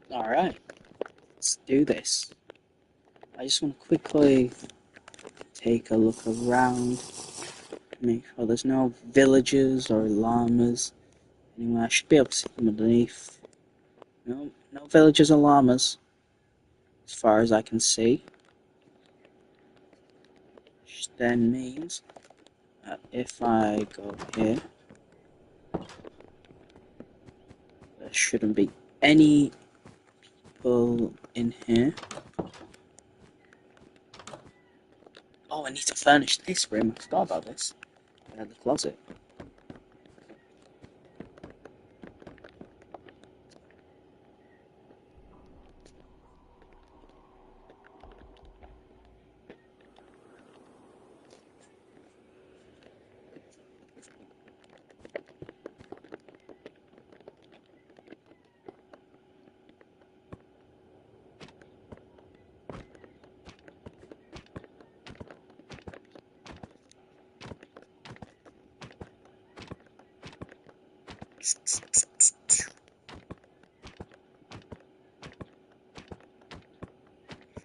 Alright, let's do this. I just want to quickly take a look around, make sure there's no villagers or llamas anywhere. I should be able to see them underneath. No, no villagers or llamas, as far as I can see. Which then means that if I go here, there shouldn't be any people in here. Oh, I need to furnish this room. I forgot about this. The closet.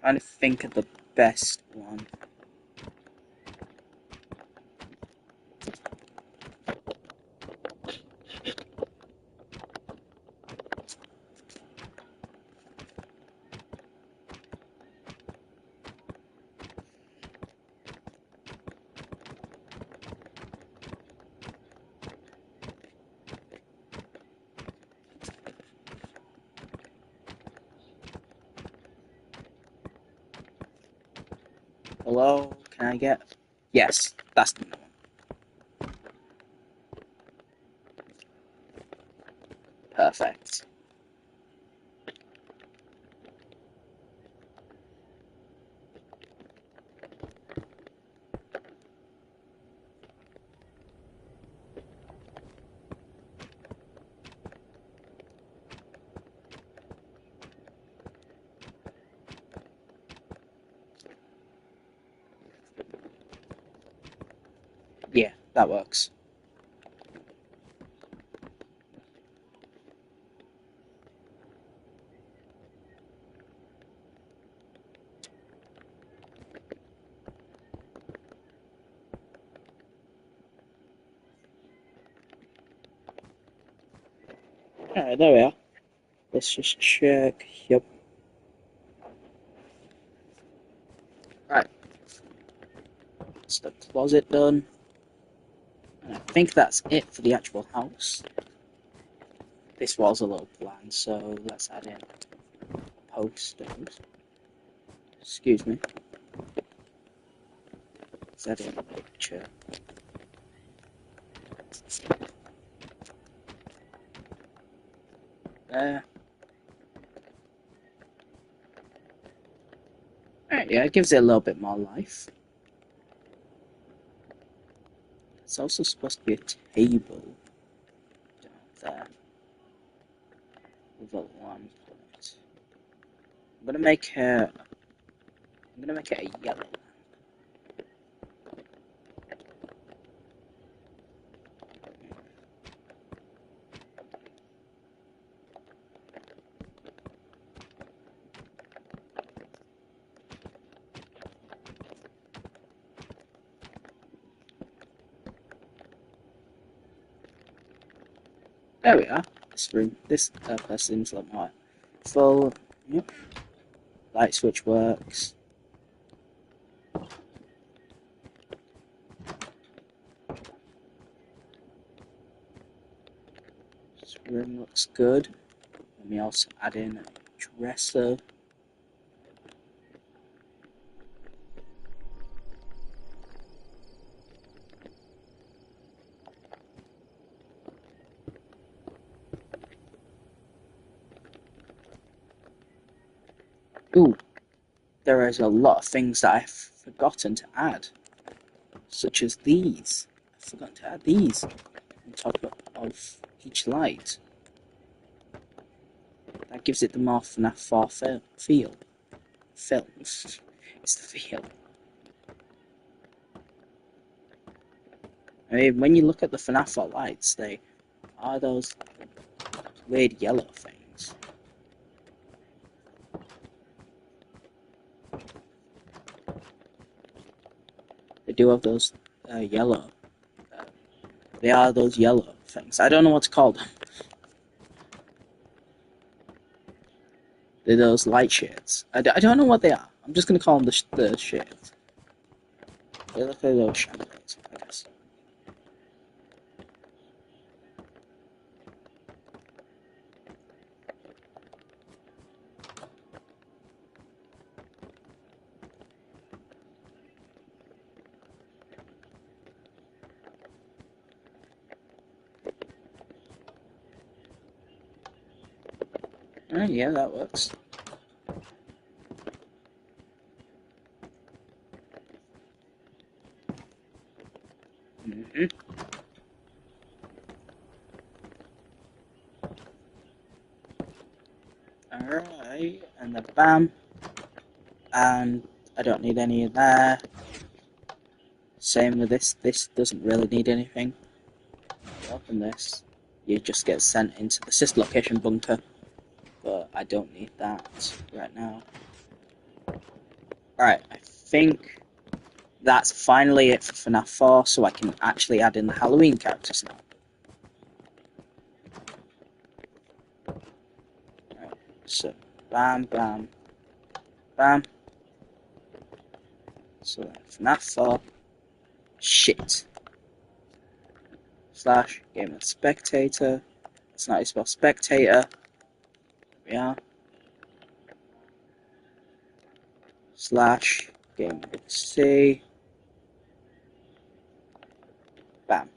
Trying to think of the best one. Hello, can I get? Yes, that's the one. Perfect. Yeah, that works. Alright, there we are. Let's just check. Yep. Right, that's the closet done. And I think that's it for the actual house. This was a little bland, so let's add in posters. Excuse me. Let's add in a picture. There. Alright, yeah, it gives it a little bit more life. It's also supposed to be a table down there with a lamp on it. I'm gonna make it a yellow. There we are. This room, this place seems a lot more full. Yep. Light switch works. This room looks good. Let me also add in a dresser. Ooh, there is a lot of things that I've forgotten to add, such as these. I've forgotten to add these on top of each light. That gives it the more FNAF 4 feel. It's the feel. I mean, when you look at the FNAF 4 lights, they are those weird yellow things. do have those yellow. They are those yellow things. I don't know what to call them. They're those light shades. I don't know what they are. I'm just going to call them the shades. They look like those chandeliers, I guess. Yeah, that works. Alright, and then bam. And I don't need any of that. Same with this. This doesn't really need anything. Open this. You just get sent into the assist location bunker. But I don't need that right now. Alright, I think that's finally it for FNAF 4, so I can actually add in the Halloween characters now. Right, so, bam, bam, bam. So FNAF 4, shit. Slash, game of spectator. It's not spell spectator. There we are. Slash, game mode C. Bam.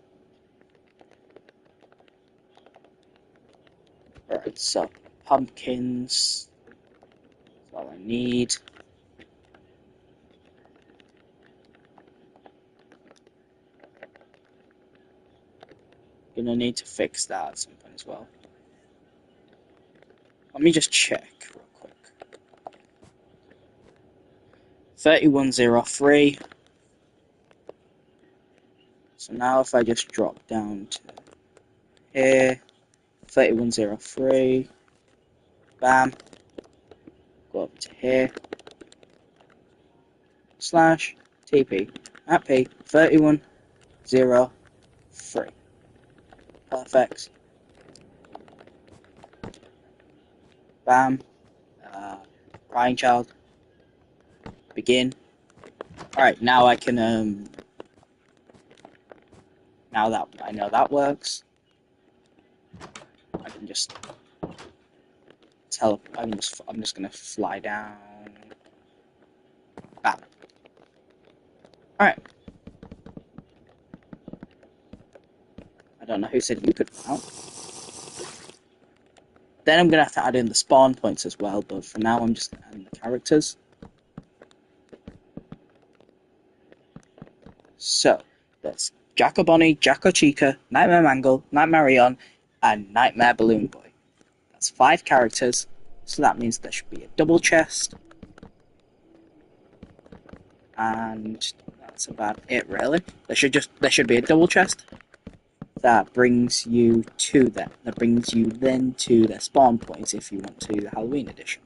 Alright, so pumpkins. That's all I need. Gonna need to fix that at some point as well. Let me just check real quick. 3103. So now if I just drop down to here, 3103, bam, go up to here, slash TP at P 3103. Perfect. Bam. Crying child. Begin. Alright, now I can now that I know that works, I can just I'm just gonna fly down. Bam. Alright. I don't know who said you could mount. Then I'm gonna have to add in the spawn points as well, but for now I'm just adding the characters. So that's Jacko Bonnie, Jacko Chica, Nightmare Mangle, Nightmare Eon, and Nightmare Balloon Boy. That's 5 characters, so that means there should be a double chest. And that's about it, really. There should be a double chest that brings you to them. That brings you then to their spawn points if you want to the Halloween edition.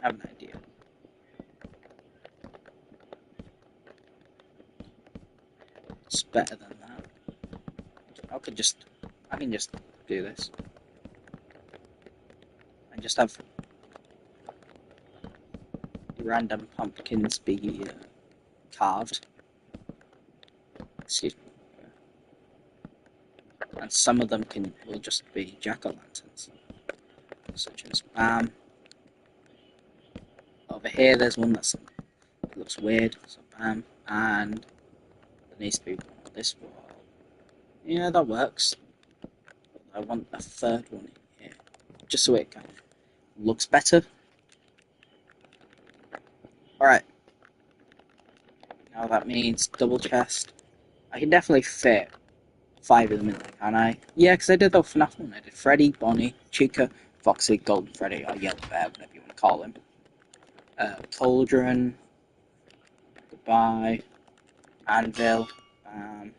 I have an idea. It's better than that. I can just do this. And just have random pumpkins be carved. Excuse me. And some of them will just be jack-o'-lanterns. Such as bam. Over here there's one that looks weird, so bam. And there needs to be one on this wall. Yeah, that works. I want a third one in here, just so it kind of looks better. Alright. Now that means double chest. I can definitely fit 5 of them in there, can I? Yeah, because I did the FNAF one. I did Freddy, Bonnie, Chica, Foxy, Golden Freddy, or Yellow Bear, whatever you want to call him. Cauldron. Goodbye. Anvil. I'm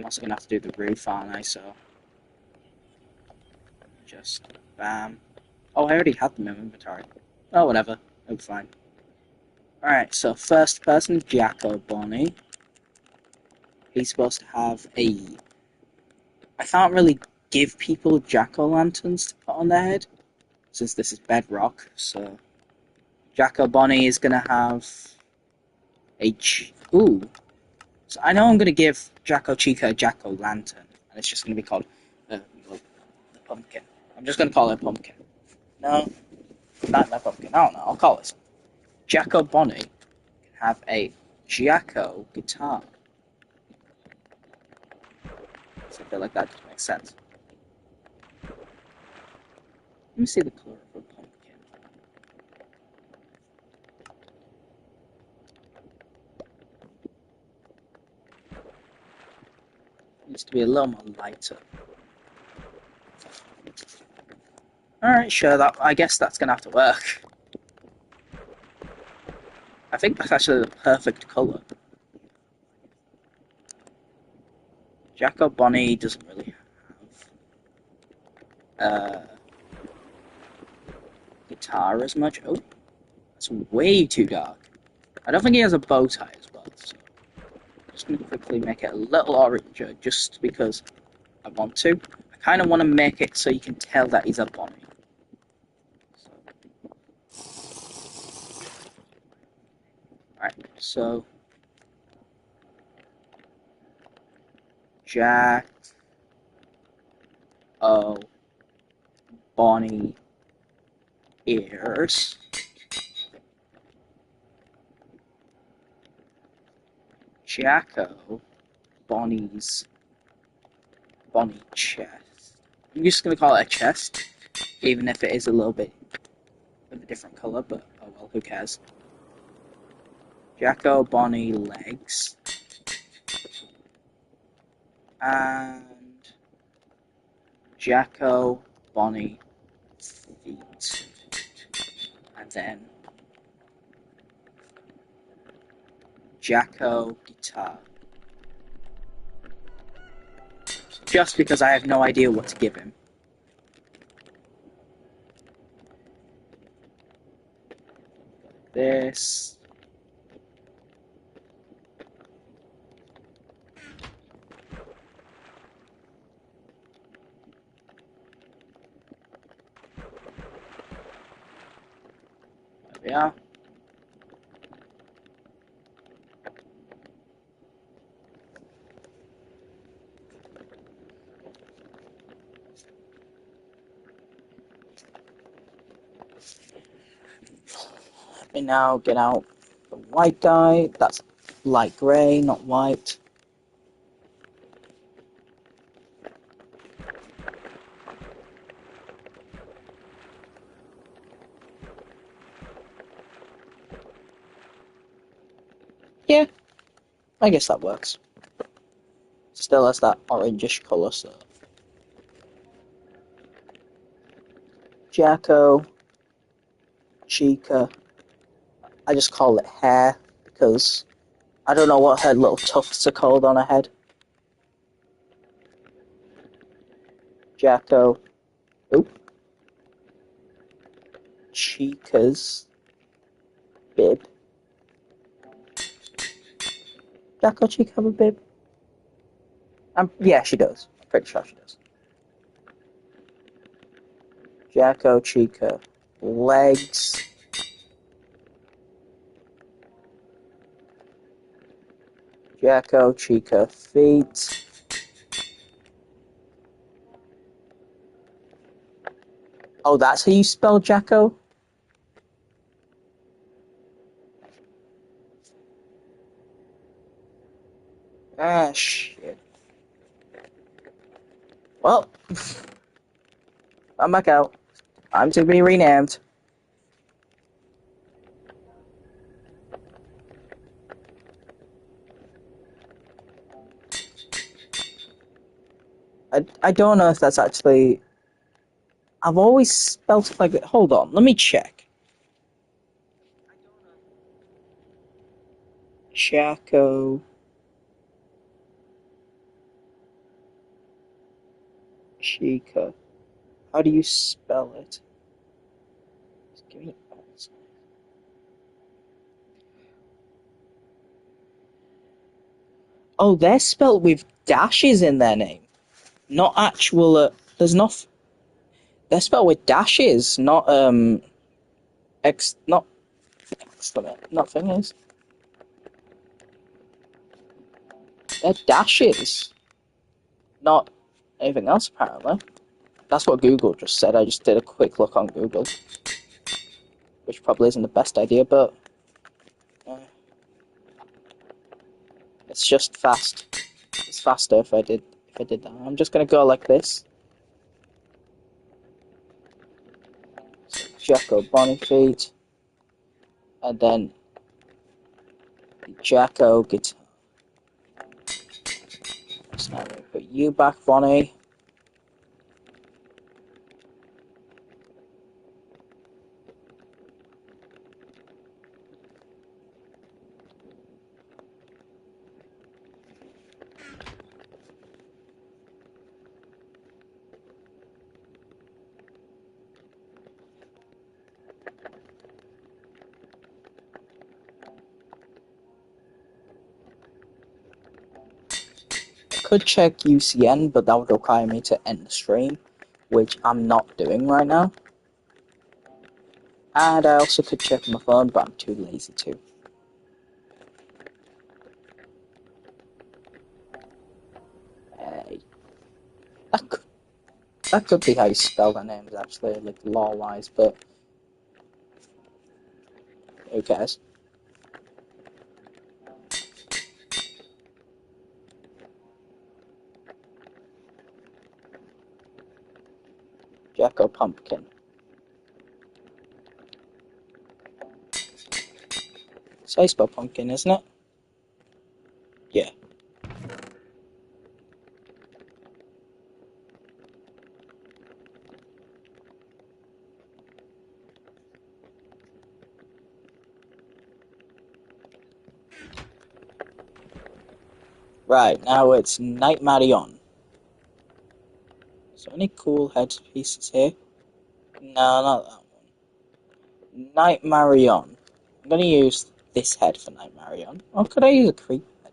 also going to have to do the roof, aren't I? So, just bam. Oh, I already had them in inventory. Oh, whatever. It'll be fine. Alright, so first person, Jacko Bonnie. He's supposed to have a... I can't really give people jack-o'-lanterns to put on their head, since this is bedrock, so... Jacko Bonnie is going to have a... Ooh. So I know I'm going to give Jacko Chica a jack-o'-lantern, and it's just going to be called the pumpkin. I'm just going to call it a pumpkin. No, not a pumpkin. I don't know. I'll call it. Jacko Bonnie can have a Jacko guitar. So I feel like that just makes sense. Let me see the color of a pumpkin. It needs to be a little more lighter. Alright, sure, I guess that's gonna have to work. I think that's actually the perfect colour. Jacko Bonnie doesn't really have guitar as much. Oh, that's way too dark. I don't think he has a bow tie as well, so I'm just going to quickly make it a little oranger just because I want to. I kind of want to make it so you can tell that he's a Bonnie. Alright, so Jack, Bonnie, ears. Jacko, Bonnie chest. I'm just going to call it a chest, even if it is a little bit of a different colour, but oh well, who cares. Jacko, Bonnie, legs. And Jacko, Bonnie, feet. And then Jacko, guitar. Just because I have no idea what to give him. This. There we are. Let me now get out the white dye. That's light grey, not white. Yeah, I guess that works. Still has that orangish colour, so. Jacko, Chica. I just call it hair because I don't know what her little tufts are called on her head. Jacko. Oop. Chica's bib. Jacko Chica have a bib? Yeah, she does. I'm pretty sure she does. Jacko Chica legs. Jacko Chica feet. Oh, that's how you spell Jacko? Ah, shit. Well, I'm back out. I'm to be renamed. I don't know if that's actually... I've always spelt it like that. Hold on, let me check. Jacko. Chica. How do you spell it? Just give me. Oh, they're spelled with dashes in their name, not actual. There's not. They're spelled with dashes, not not excellent. Nothing is. They're dashes, not anything else. Apparently, that's what Google just said. I just did a quick look on Google, which probably isn't the best idea, but it's just fast. It's faster if I did that. I'm just gonna go like this. So Jacko Bonifeet, and then Jacko guitar. So now we put you back, Bonnie. Could check UCN, but that would require me to end the stream, which I'm not doing right now. And I also could check my phone, but I'm too lazy to. Hey. That could be how you spell their names, actually, like law-wise, but who cares? Jacko Pumpkin. It's how you spell pumpkin, isn't it? Yeah. Right, now it's Night Marion. So any cool headpieces here? No, not that one. Night Marion. I'm gonna use this head for Night Marion. Or could I use a creep head?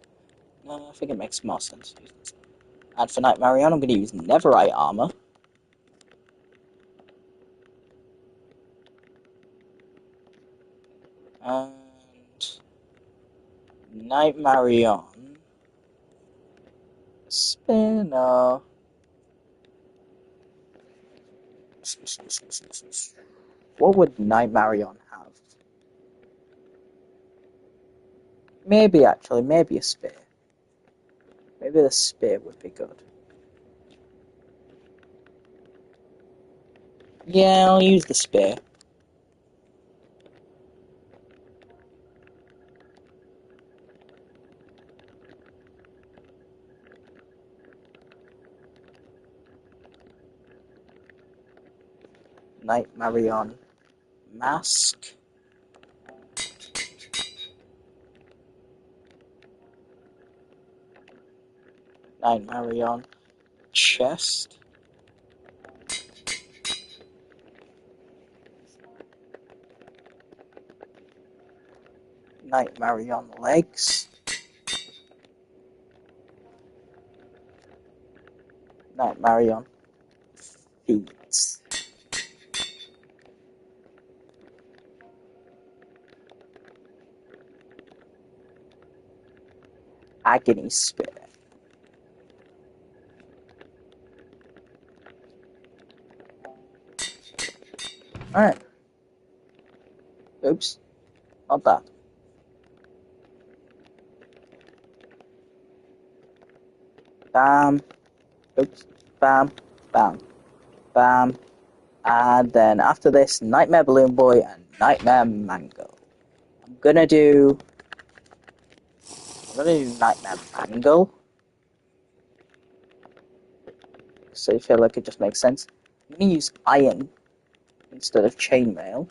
No, I think it makes more sense to use this. And for Night Marion, I'm gonna use Netherite armor. And Night Marion. Spinner. What would Night Marion have? Maybe actually, maybe a spear. Maybe the spear would be good. Yeah, I'll use the spear. Night Marion mask. Night Marion chest. Night Marion legs. Night Marion feet. Agony spear. Alright. Oops. Not that. Bam. Oops. Bam. Bam. Bam. And then after this, Nightmare Balloon Boy and Nightmare Mango. I'm gonna do Nightmare Mango. So I feel like it just makes sense. I'm gonna use iron instead of chainmail.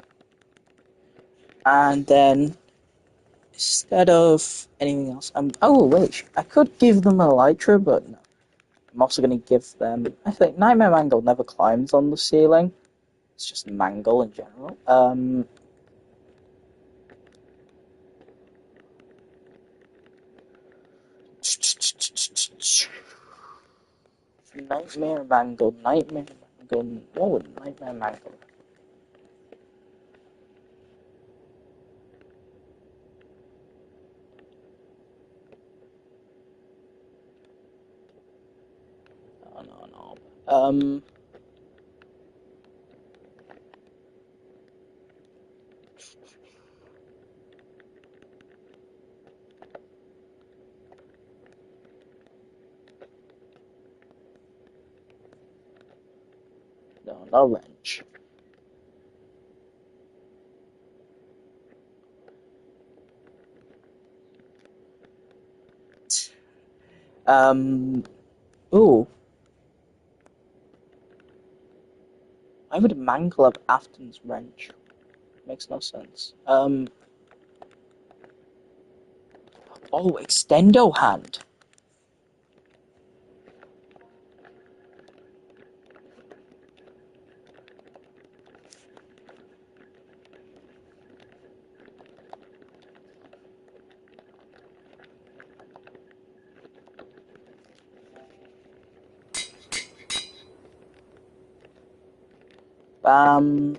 And then instead of anything else, oh wait, I could give them elytra, but no. I'm also going to give them. I think Nightmare Mangle never climbs on the ceiling. It's just Mangle in general. Nightmare Mangle, Nightmare Mangle. What would Nightmare Mangle? Oh no, no. No, no wrench. Ooh. I would mangle up Afton's wrench. Makes no sense. Oh, extendo hand. Bam.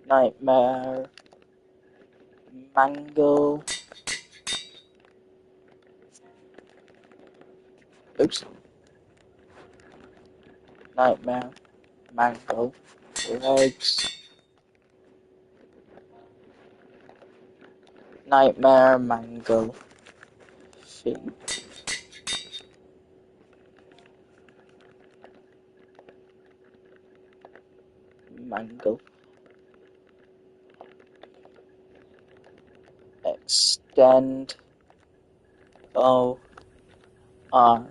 Nightmare. Mangle. Oops. Nightmare. Mangle. Legs. Nightmare. Mangle. Feet. Mangle. Extend. Oh. Arm.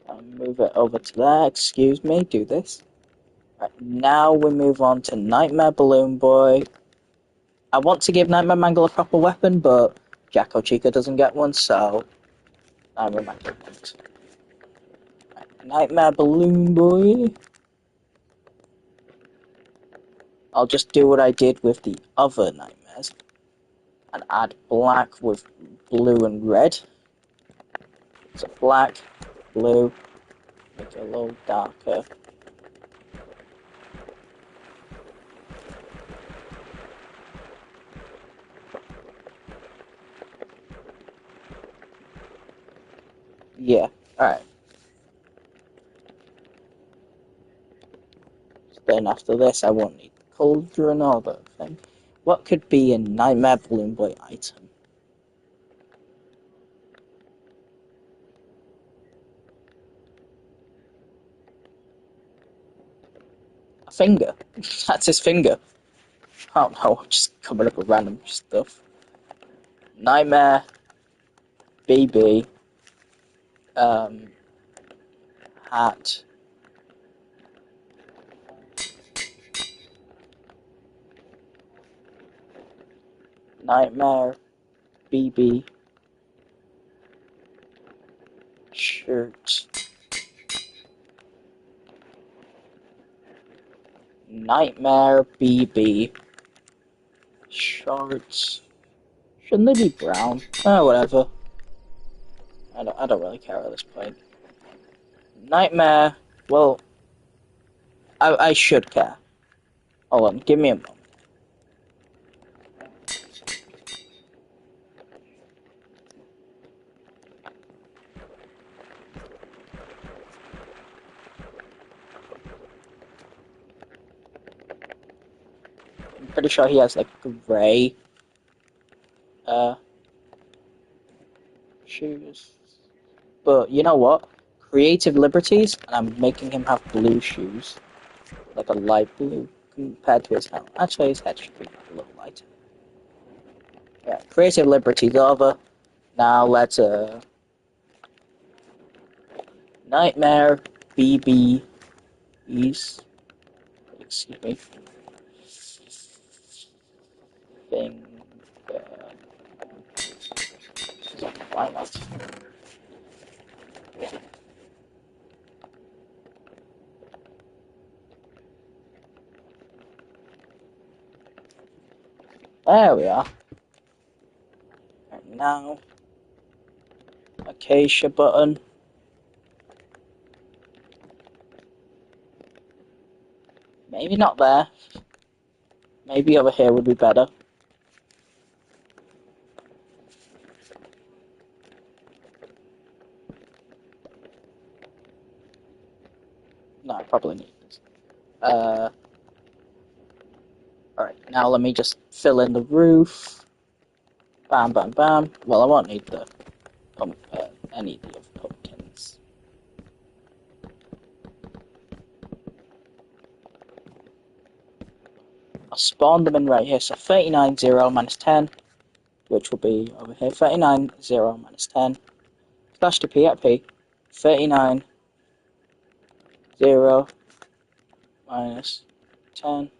I'll move it over to there. Excuse me. Do this. Right, now we move on to Nightmare Balloon Boy. I want to give Nightmare Mangle a proper weapon, but Jacko Chica doesn't get one, so I'm reminded of things. Right, Nightmare Balloon Boy. I'll just do what I did with the other nightmares and add black with blue and red. So black, blue, make it a little darker. Yeah, alright. Then after this, I won't need cauldron or the thing. What could be a Nightmare Balloon Boy item? A finger. That's his finger. I don't know, just coming up with random stuff. Nightmare, BB, hat, Nightmare, BB, shirt, Nightmare, BB, shorts. Shouldn't they be brown? Oh, whatever. I don't really care at this point. Nightmare, well, I should care. Hold on, give me a moment. I'm pretty sure he has like grey shoes. But you know what? Creative liberties, and I'm making him have blue shoes. Like a light blue compared to his helmet. Actually, his head should be a little lighter. Yeah, creative liberties over. Now let's Nightmare BBEs. Excuse me. Thing. Why not? There we are. And now, Acacia button. Maybe not there. Maybe over here would be better. No, I probably need this. Alright, now let me just fill in the roof. Bam, bam, bam. Well, I won't need the any of the other pumpkins. I'll spawn them in right here. So 39, 0, minus 10, which will be over here. 39, 0, minus 10. Slash to P at P. 39, 0, minus 10.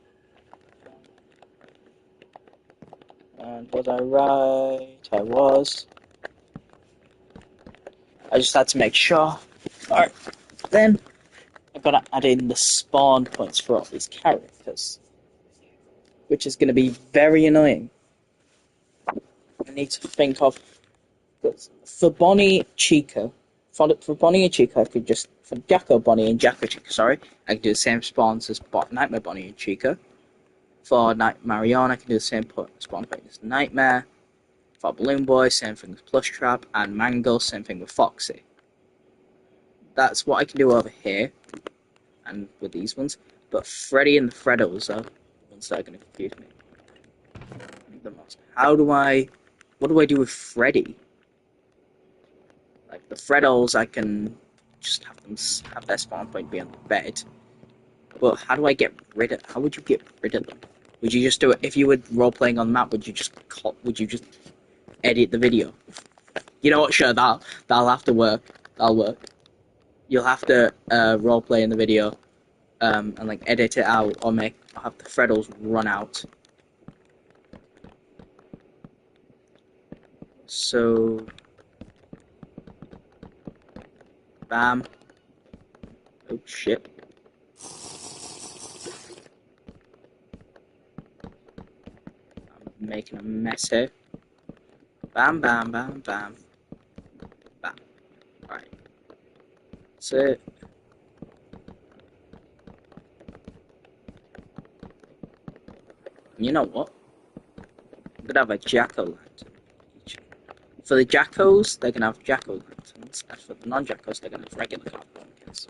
And was I right? I was. I just had to make sure. Alright, then I've got to add in the spawn points for all these characters, which is going to be very annoying. I need to think of... For Bonnie Chica, for Bonnie and Chica, I could just... For Jacko Bonnie and Jacko Chica, sorry, I can do the same spawns as Nightmare Bonnie and Chica. For Marion, I can do the same spawn point as Nightmare. For Balloon Boy, same thing with Plush Trap. And Mangle, same thing with Foxy. That's what I can do over here. And with these ones. But Freddy and the Freddos are the ones that are going to confuse me the most. What do I do with Freddy? Like the Freddos, I can just have their spawn point be on the bed. But how do I get rid of? How would you get rid of them? Would you just do it if you were role playing on the map? Would you just edit the video? You know what? Sure, that'll have to work. That'll work. You'll have to role play in the video, and like edit it out or have the Freddos run out. So, bam. Oh shit. I'm making a mess here. Bam, bam, bam, bam. Bam. Alright. That's it. You know what? I'm gonna have a jack-o'-lantern. For the jackos, they're gonna have jack-o'-lanterns. As for the non-jackos, they're gonna have regular pumpkins.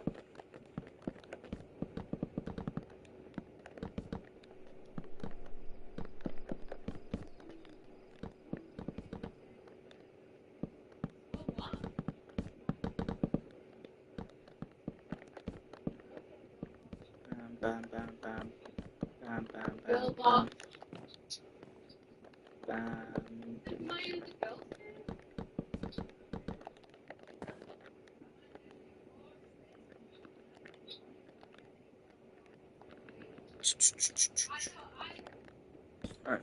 Bam, bam, bam, bam, bam, bam, bam, bam. Alright.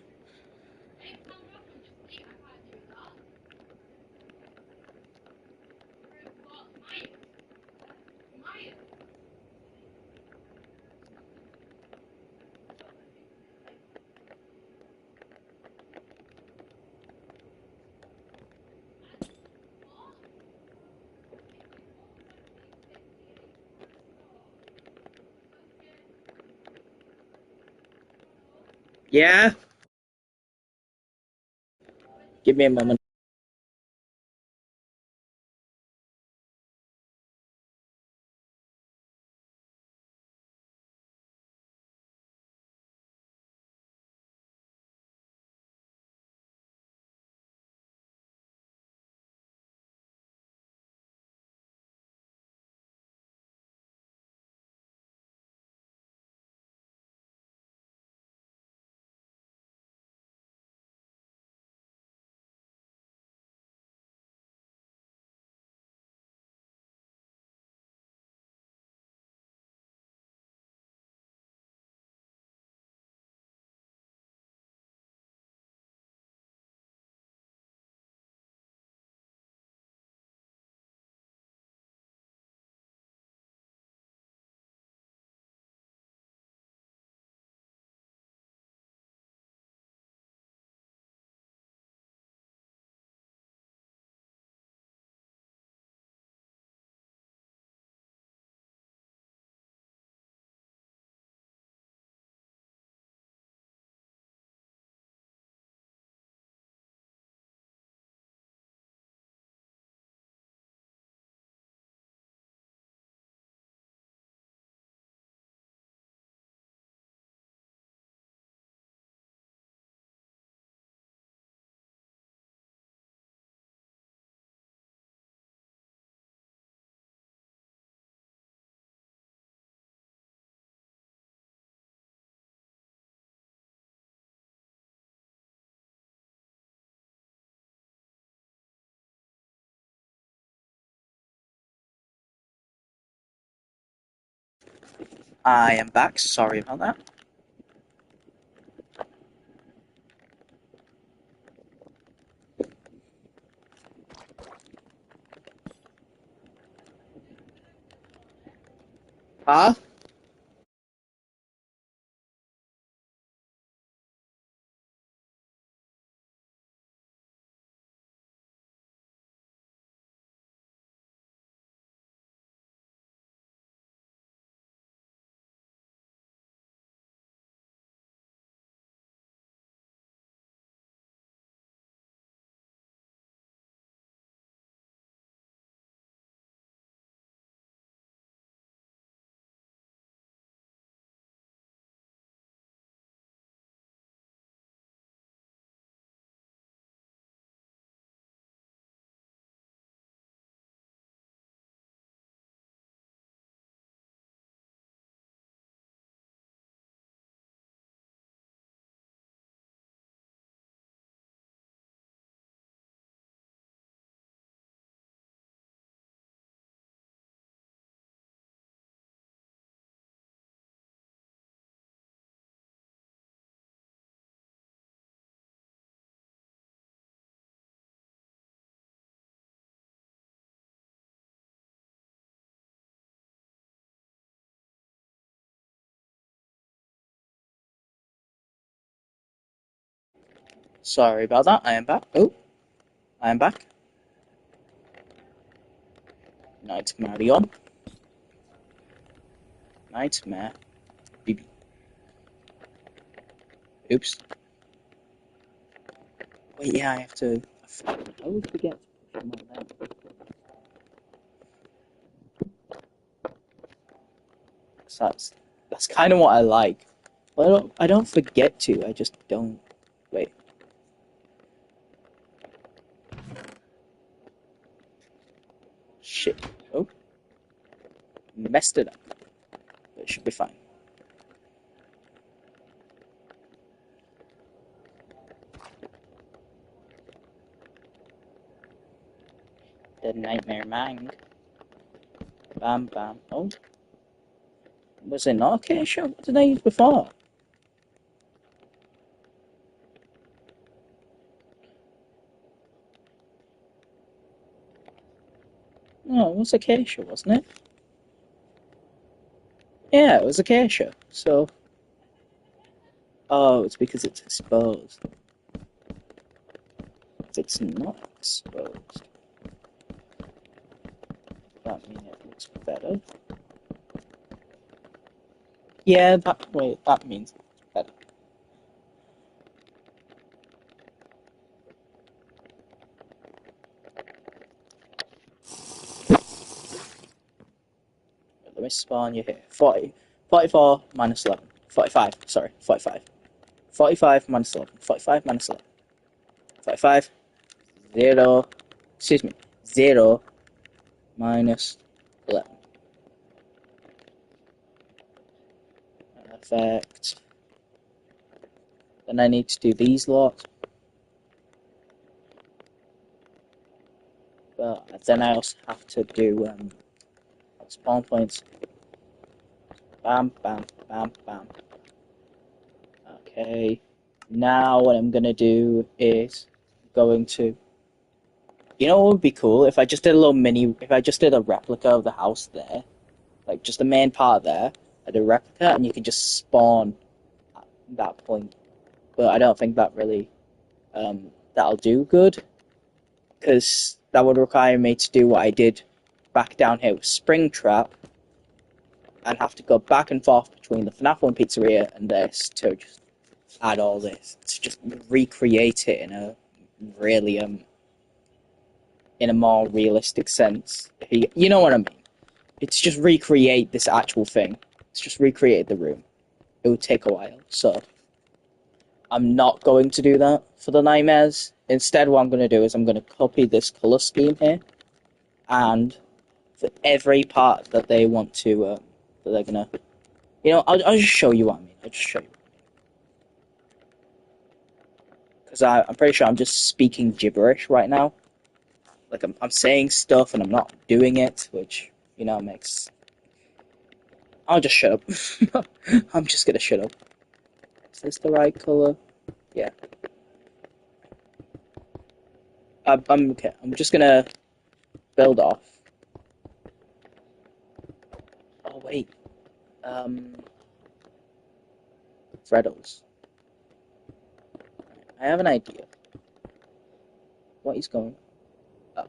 Yeah? Give me a moment. I am back. Sorry about that. Huh? Sorry about that. I am back. Oh, I am back. Nightmare on. Nightmare. BB. Oops. Wait, yeah, I have to. I always forget to push them on there. So that's kind of what I like. Well, I don't forget to. I just don't. Wait. Shit. Oh, messed it up. It should be fine. The Nightmare Mang. Bam, bam. Oh, was it not okay? Sure. What did I use before? No, it was acacia, wasn't it? Yeah, it was acacia. So, oh, it's because it's exposed. If it's not exposed, that means it looks better. Yeah, that means it looks better. Let me spawn you here. 40, 44 minus 11. 45, sorry, 45. 45 minus 11. 45 minus 11. 45, 0, excuse me, 0 minus 11. Perfect. Then I need to do these lots. But then I also have to do spawn points. Bam, bam, bam, bam. Okay. Now what I'm gonna do is going to. You know what would be cool if I just did a little mini. If I just did a replica of the house there, like just the main part there, I did a replica, and you can just spawn at that point. But I don't think that really that'll do good because that would require me to do what I did back down here with Springtrap and have to go back and forth between the FNAF 1 pizzeria and this to just add all this to just recreate it in a really in a more realistic sense. You know what I mean? It's just recreate this actual thing. It's just recreate the room. It would take a while, so I'm not going to do that for the nightmares. Instead, what I'm going to do is I'm going to copy this color scheme here, and for every part that they want to, that they're gonna, I'll just show you what I mean. I'll just show you because I'm pretty sure I'm just speaking gibberish right now. Like I'm saying stuff and I'm not doing it, which makes I'll just shut up. I'm just gonna shut up. Is this the right color? Yeah. I'm okay. I'm just gonna build off. Oh wait. Um, Freddles. I have an idea. What he's going? Oh,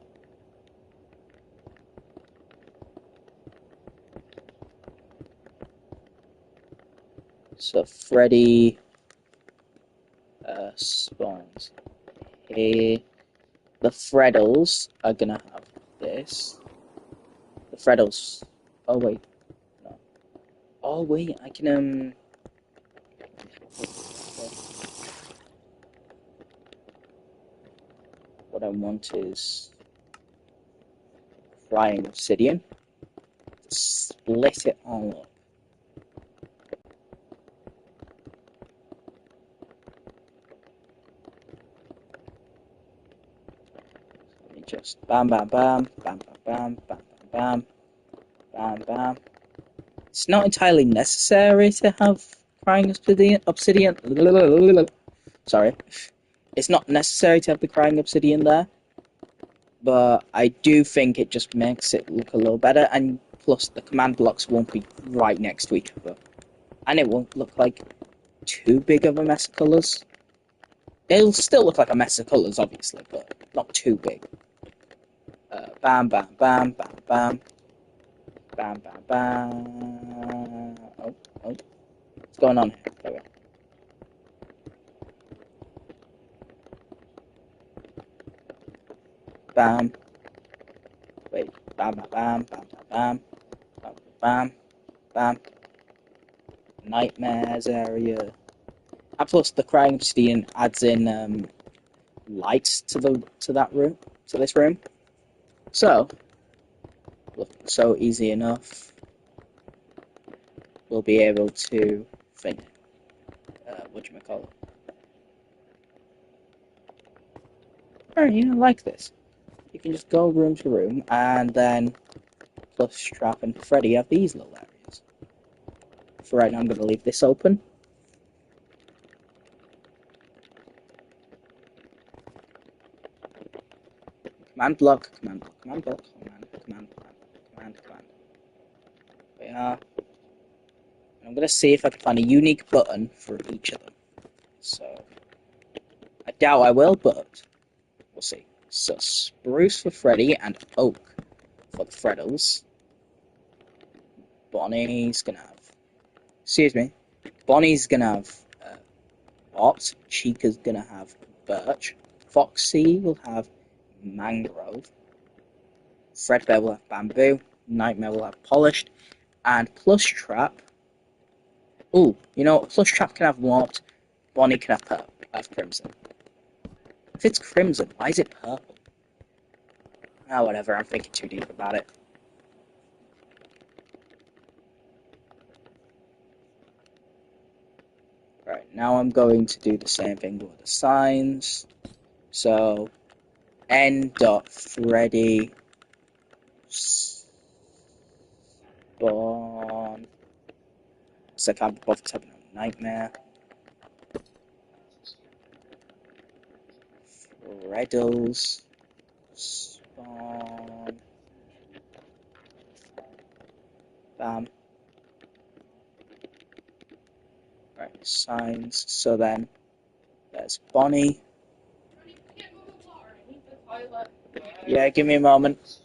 so Freddy spawns here. The Freddles are gonna have this. The Freddles. Oh wait, no. Oh wait, I can What I want is flying obsidian. Split it all up. Let me just bam, bam, bam, bam, bam, bam, bam, bam, bam, bam. It's not entirely necessary to have crying obsidian. Sorry. It's not necessary to have the crying obsidian there, but I do think it just makes it look a little better, and plus the command blocks won't be right next to each other. And it won't look like too big of a mess of colours. It'll still look like a mess of colours, obviously, but not too big. Bam, bam, bam, bam, bam. Bam, bam, bam. Oh, oh. What's going on here? There we go. Bam. Wait. Bam, bam, bam, bam, bam, bam, bam, bam. Nightmares area. And plus, the crying obsidian adds in lights to that room, to this room. So, look, so easy enough. We'll be able to think. Whatchamacallit. Alright, I like this. You can just go room to room, and then plus Trap and Freddy have these little areas. For right now, I'm going to leave this open. Command block, command block, command block, command. We are. I'm going to see if I can find a unique button for each of them. So, I doubt I will, but we'll see. So, spruce for Freddy and oak for the Freddles. Bonnie's going to have. Excuse me. Bonnie's going to have what? Chica's going to have birch. Foxy will have mangrove. Fredbear will have bamboo. Nightmare will have polished. And Plush Trap. Ooh, you know what? Plush Trap can have warped. Bonnie can have crimson. If it's crimson, why is it purple? Ah, whatever. I'm thinking too deep about it. Right, now I'm going to do the same thing with the signs. So, N.Freddy spawn. So I can't bother typing out nightmare. Freddles spawn. Bam. Right, signs. So then there's Bonnie. Yeah, give me a moment.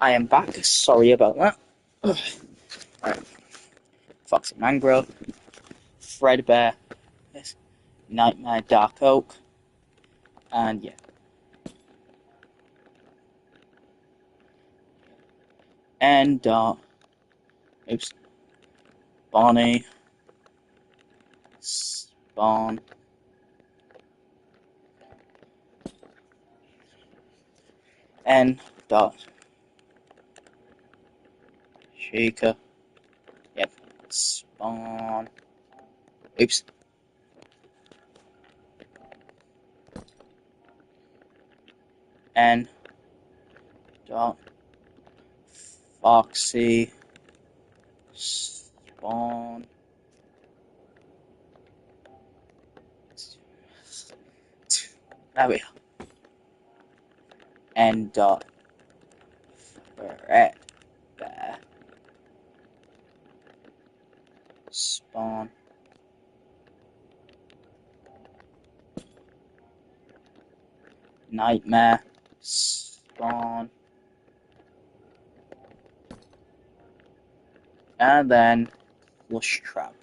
I am back. Sorry about that. Alright. Foxy Mangrove, Fredbear, yes, Nightmare Dark Oak, and yeah. And oops. Bonnie. Spawn. N. Dot. Shaker. Yep. Spawn. Oops. N. Dot. Foxy. Spawn. There we go. N. Dot. Fred. Bear. Spawn. Nightmare. Spawn. And then Lush Trap.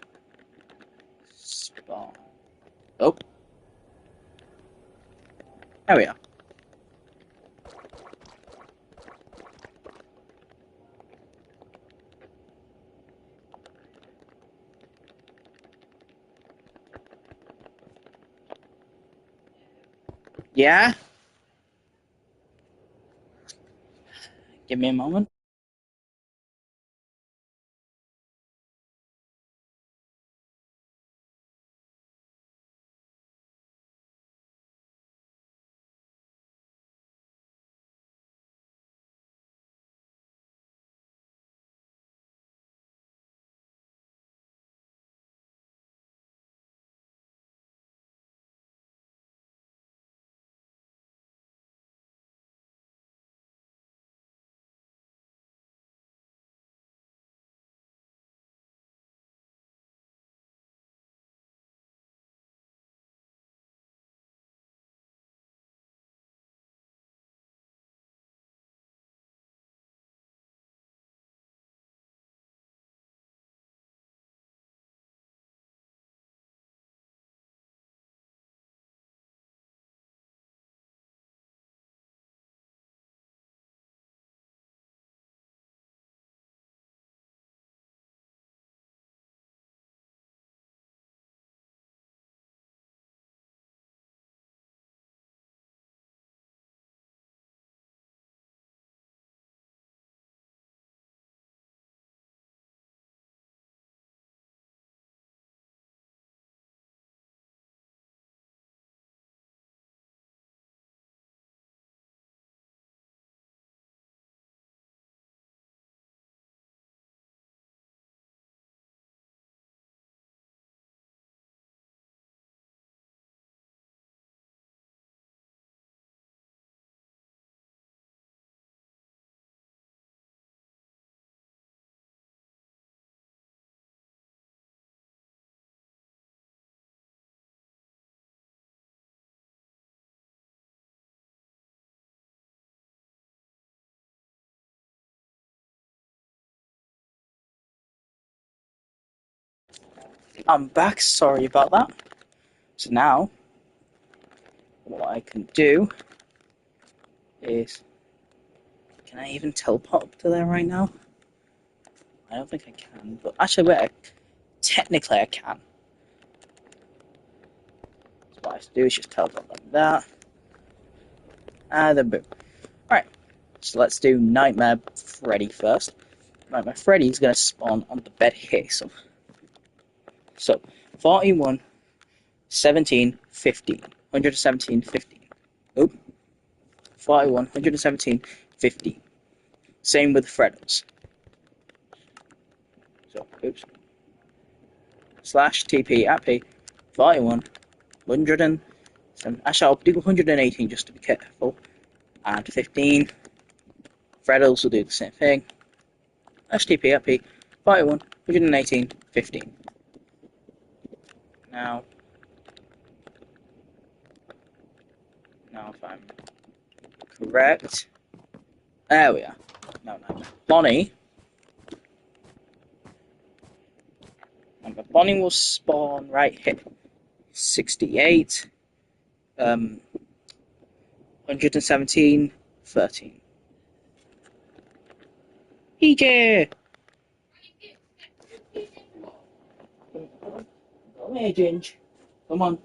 Spawn. Oh. There we are. Yeah? Give me a moment. I'm back. Sorry about that. So now, what I can do is... Can I even teleport up to there right now? I don't think I can, but actually, wait, technically I can. So what I have to do is just teleport like that. And then boom. Alright, so let's do Nightmare Freddy first. Nightmare Freddy is going to spawn on the bed here. So 41, 17, 15. 117, 15. Oop. 41, 117, 15. Same with Freddles. So, oops. Slash TP at P 41, 107. Actually, I'll do 118 just to be careful. And 15. Freddles will do the same thing. Slash TP at P 41, 118, 15. Now if I'm correct, there we are. No, Nightmare Bonnie. Nightmare Bonnie will spawn right here. 68, 117, 13. PJ! Come here, Ginge. Come on.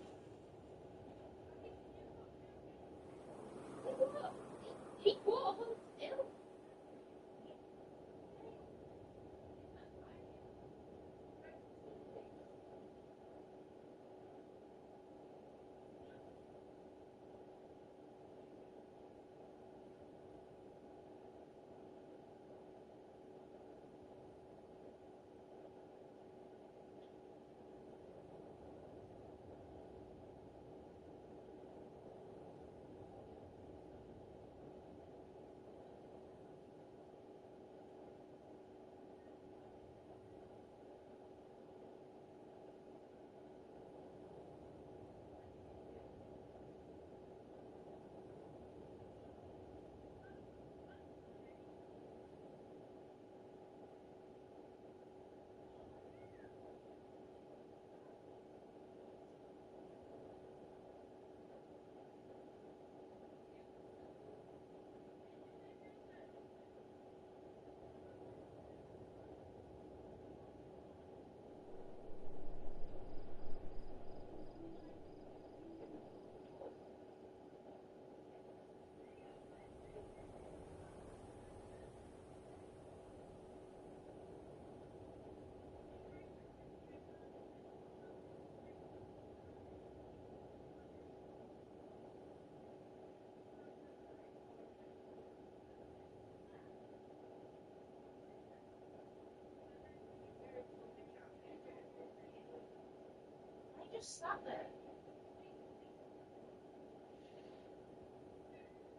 Just sat there.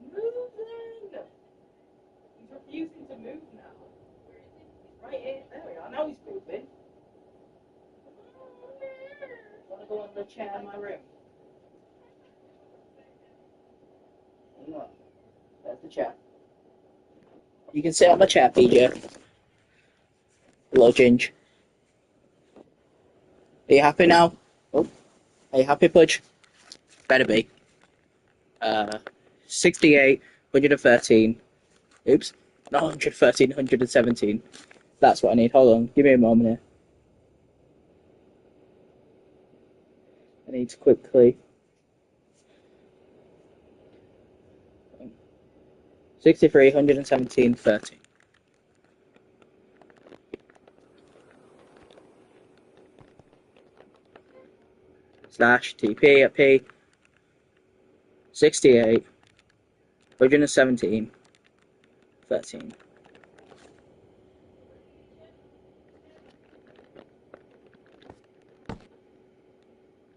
Moving! He's refusing to move now. He's right here. There we are. Now he's moving. Want to go on the chair in my room? Look, there's the chair. You can sit on the chair, PJ. Hello, Ginge. Are you happy now? Oh, are you happy, Pudge? Better be. 68, 113. Oops. Not 113, 117. That's what I need. Hold on. Give me a moment here. I need to quickly... 63, 117, 13. Slash TP at P. 68, 117, 13.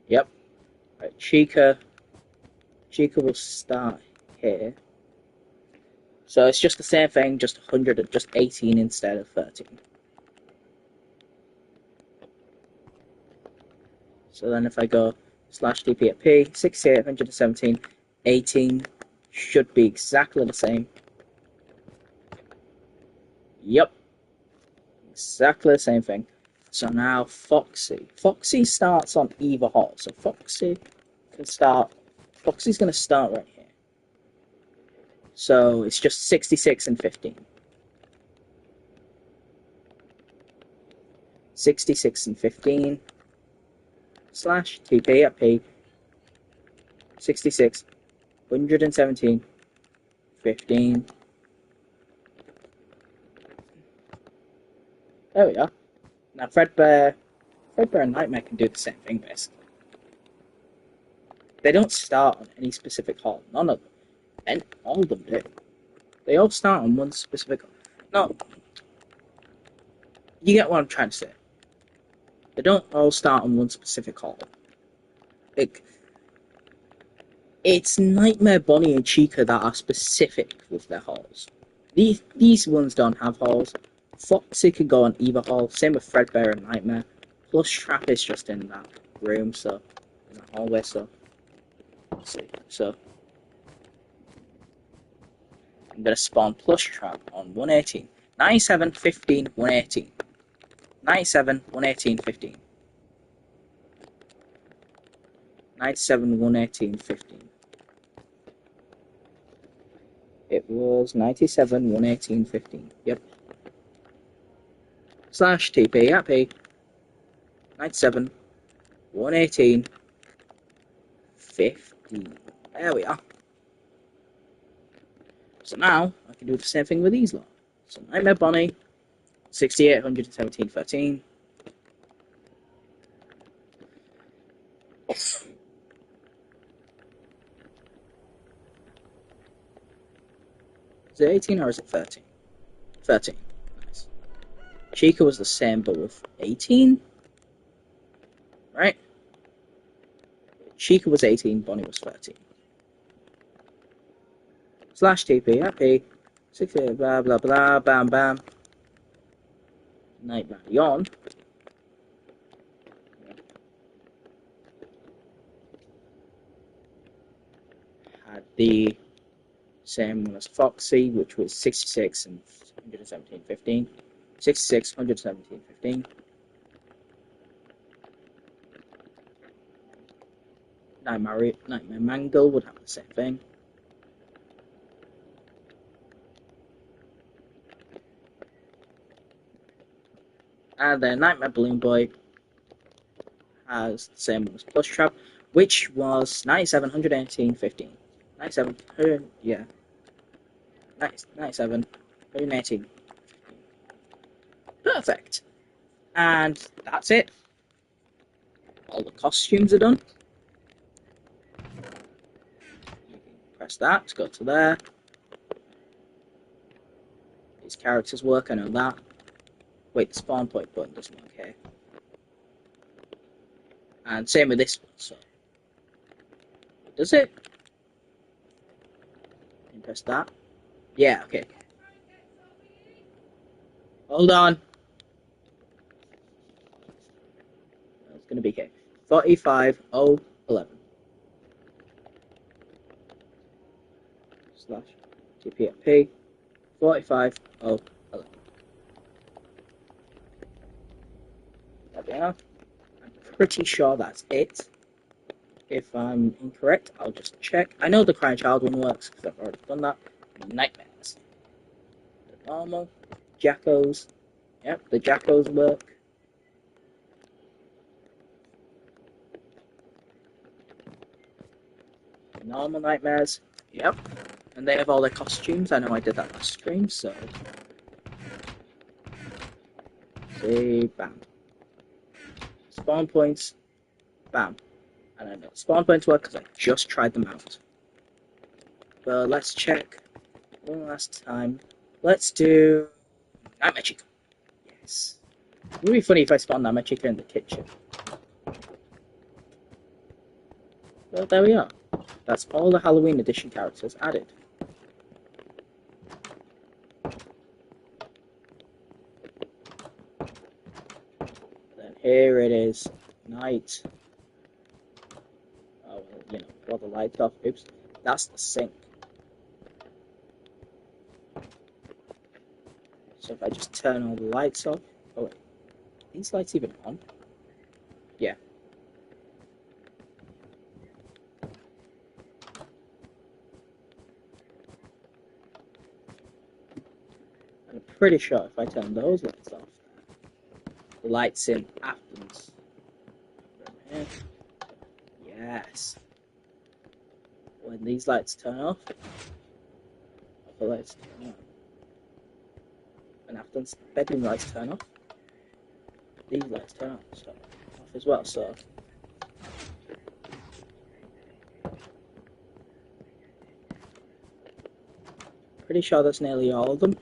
Yep. Right, Chica will start here. So it's just the same thing, just 100, just 18 instead of 13. So then if I go slash TP at P, 68, 117, 18 should be exactly the same. Yep. Exactly the same thing. So now Foxy. Foxy starts on either hall. So Foxy's going to start right here. So it's just 66 and 15. 66 and 15. Slash TP at P. 66, 117, 15. There we are. Now Fredbear and Nightmare can do the same thing basically. They don't start on any specific hall. None of them. And all of them do. They all start on one specific hall. No. You get what I'm trying to say. They don't all start on one specific hall. It's Nightmare, Bonnie, and Chica that are specific with their halls. These ones don't have halls. Foxy can go on either hall. Same with Fredbear and Nightmare. Plus Trap is just in that room, so in the hallway. So let's see. So I'm going to spawn plus trap on 118. 97, 15, 118. 97, 118, 15. 97, 118, 15. It was 97, 118, 15. Yep. Slash TP happy. 97, 118, 15. There we are. So now I can do the same thing with these lot. So Nightmare Bonnie, 68, 117, 13. Is it 18 or is it 13? 13. Nice. Chica was the same but with 18. Right? Chica was 18, Bonnie was 13. Slash TP, happy. 60, blah blah blah, bam bam. Nightmare Beyond. Had the same one as Foxy, which was 66 and 117, 15. 66, 117, 15. Nightmare Mangle would have the same thing. And then Nightmare Balloon Boy has the same one as Plus Trap, which was 97, 118, 15. 97, yeah. 97, 118. Perfect. And that's it. All the costumes are done. Press that to go to there. These characters work, I know that. Wait, the spawn point button doesn't work here. And same with this one, so. Does it? And press that. Yeah, okay. Hold on. It's going to be here. 45011. Slash TPFP 45011. There we are. I'm pretty sure that's it. If I'm incorrect, I'll just check. I know the Crying Child one works because I've already done that. Nightmares. The normal. Jackos. Yep, the Jackos work. Normal Nightmares. Yep. And they have all their costumes. I know I did that last stream, so. See, bam. Spawn points. Bam. And I know spawn points work because I just tried them out. But let's check one last time. Let's do Nightmare Chica. Yes. It would be funny if I spawned Nightmare Chica in the kitchen. Well, there we are. That's all the Halloween edition characters added. Then here it is, night. Oh, well, you know, got the lights off. Oops, that's the sink. So if I just turn all the lights off. Oh wait, are these lights even on? Yeah. I'm pretty sure if I turn those lights off, the lights in Athens. Yes. When these lights turn off, the lights turn on. And Athens bedroom lights turn off, these lights turn off, so off as well. So pretty sure that's nearly all of them,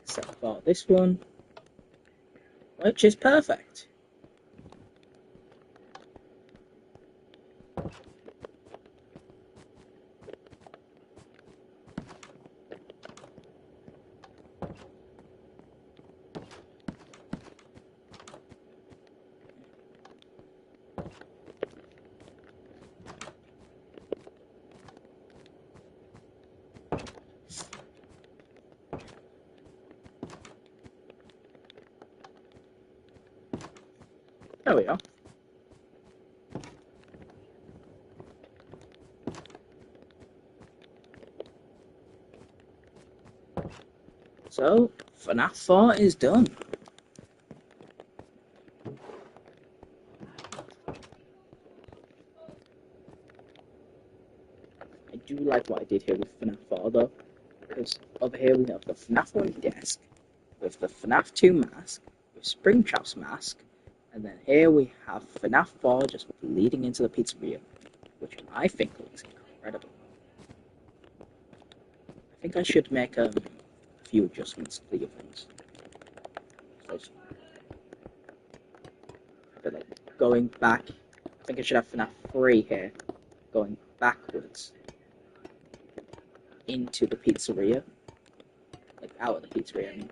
except for this one, which is perfect. There we are. So, FNAF 4 is done. I do like what I did here with FNAF 4 though, because over here we have the FNAF 1 desk, with the FNAF 2 mask, with Springtrap's mask, and then here we have FNAF 4 just leading into the pizzeria, which I think looks incredible. I think I should make a few adjustments to the others. But like going back, I think I should have FNAF 3 here, going backwards into the pizzeria, like out of the pizzeria, I mean.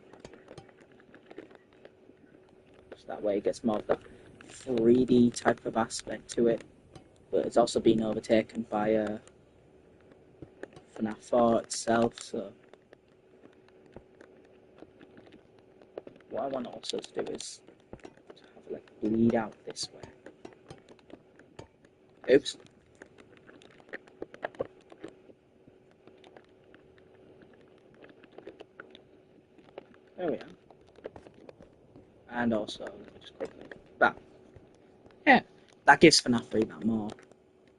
So that way it gets more of that 3D type of aspect to it, but it's also been overtaken by FNAF 4 itself, so what I want also to do is to have it like bleed out this way. Oops. There we are. And also, just quickly, that. Yeah, that gives FNAF 3 that more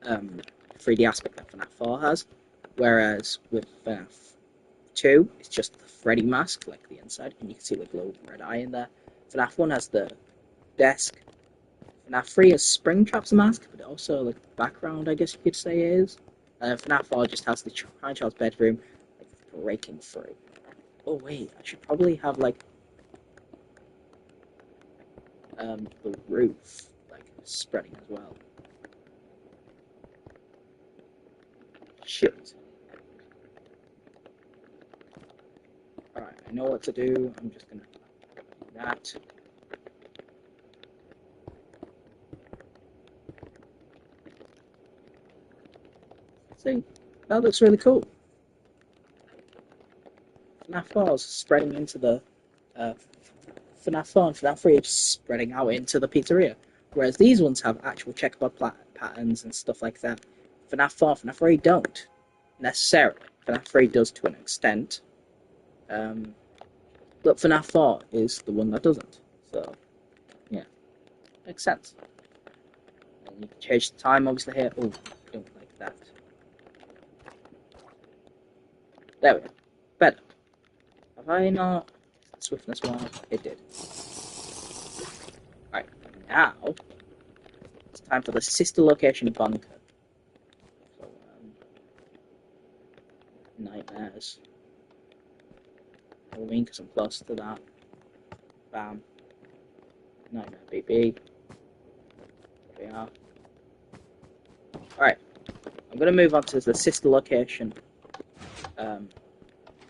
3D aspect that FNAF 4 has, whereas with FNAF 2, it's just the Freddy mask, like the inside, and you can see the glowing red eye in there. FNAF 1 has the desk. FNAF 3 has Springtrap's mask, but also like background, I guess you could say is. FNAF 4 just has the child's bedroom, like breaking through. Oh wait, I should probably have like the roof like spreading as well. Shit. Alright, I know what to do. I'm just gonna do that. See, that looks really cool. FNAF 4 is spreading into the FNAF 4 and FNAF 3 is spreading out into the pizzeria, whereas these ones have actual checkerboard patterns and stuff like that. FNAF 4, FNAF 3 don't necessarily. FNAF 3 does to an extent, but FNAF 4 is the one that doesn't. So, yeah, makes sense. And you can change the time, obviously here. Oh, don't like that. There we go. Better. Have I not? Swiftness 1? It did. Alright, now it's time for the sister location bunker. So, nightmares. Halloween, because I'm close to that. Bam. Nightmare BB. There we are. Alright, I'm going to move on to the sister location bunker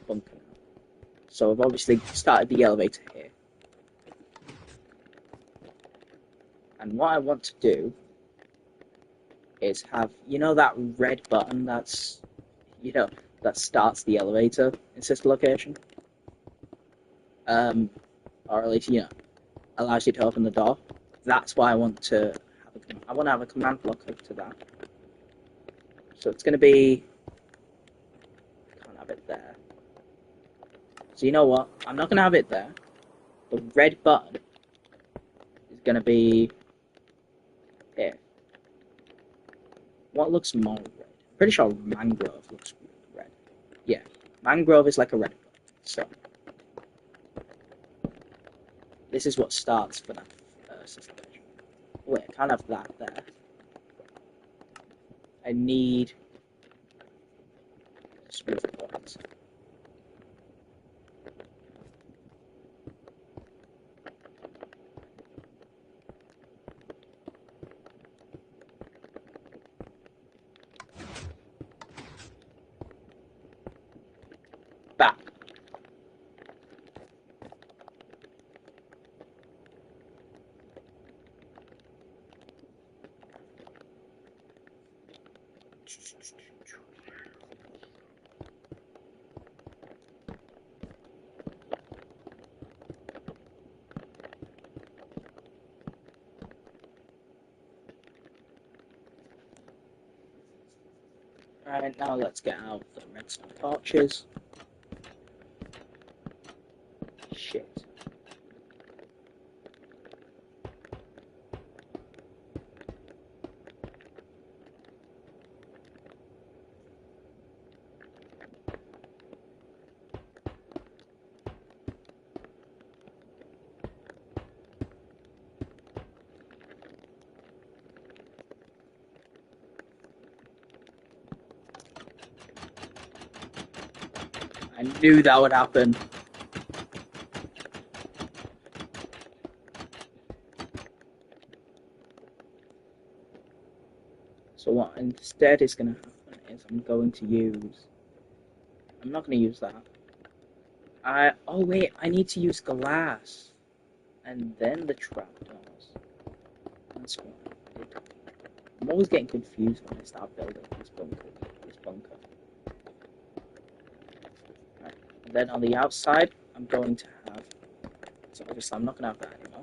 now. So I've obviously started the elevator here. And what I want to do is have, you know, that red button that's, you know, that starts the elevator in sister location? Or at least, you know, allows you to open the door. That's why I want to have a command block hook to that. So it's going to be, I can't have it there. So you know what? I'm not going to have it there. The red button is going to be here. What looks more red? I'm pretty sure mangrove looks red. Yeah, mangrove is like a red button. So this is what starts for that situation. Wait, I can't have that there. I need smooth points. Back. Alright, now let's get out the redstone torches. Shit. I knew that would happen. So what instead is going to happen is I'm not going to use that. Oh wait, I need to use glass. And then the trapdoors. That's what I did. I'm always getting confused when I start building this bunker. Right. And then on the outside, I'm going to have... So obviously I'm not going to have that anymore.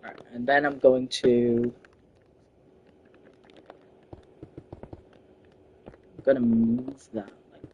Right, and then I'm going to move that like that.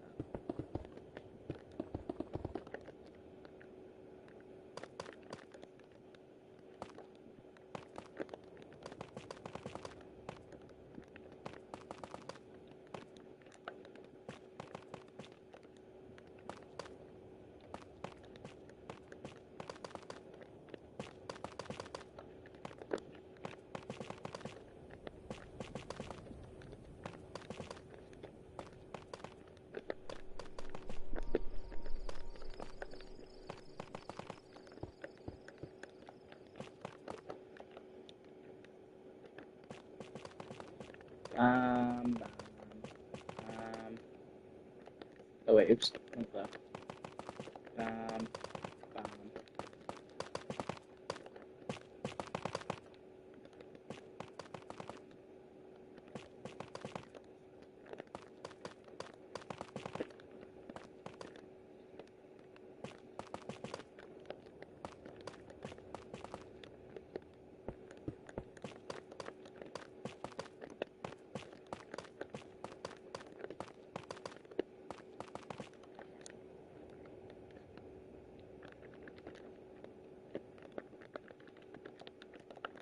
Bam, bam, bam. Oh wait, oops, not that. Bam, bam.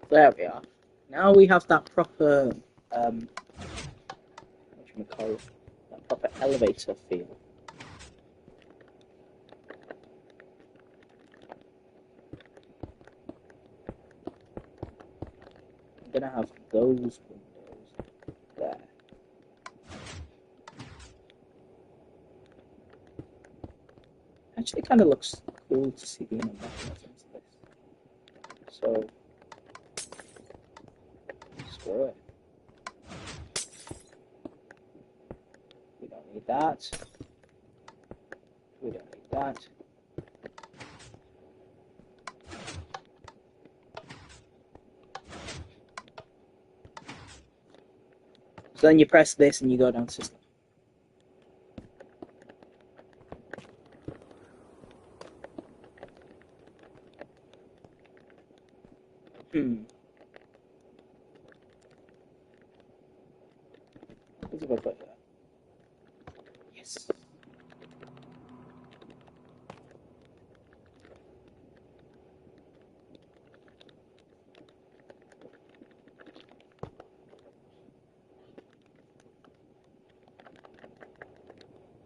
There we are. Now we have that proper, whatchamacallit, that proper elevator feel. I'm gonna have those windows there. Actually, kind of looks cool to see the inner mechanisms of this. So, screw it. We don't need that. We don't need that. So then you press this and you go down system. What if I put that? Yes.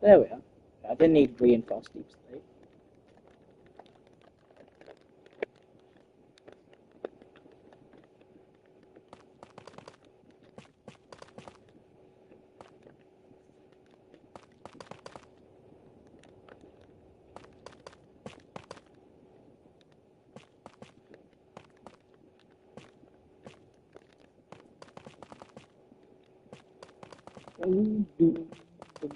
There we are. I didn't need reinforced deep slate. Oh.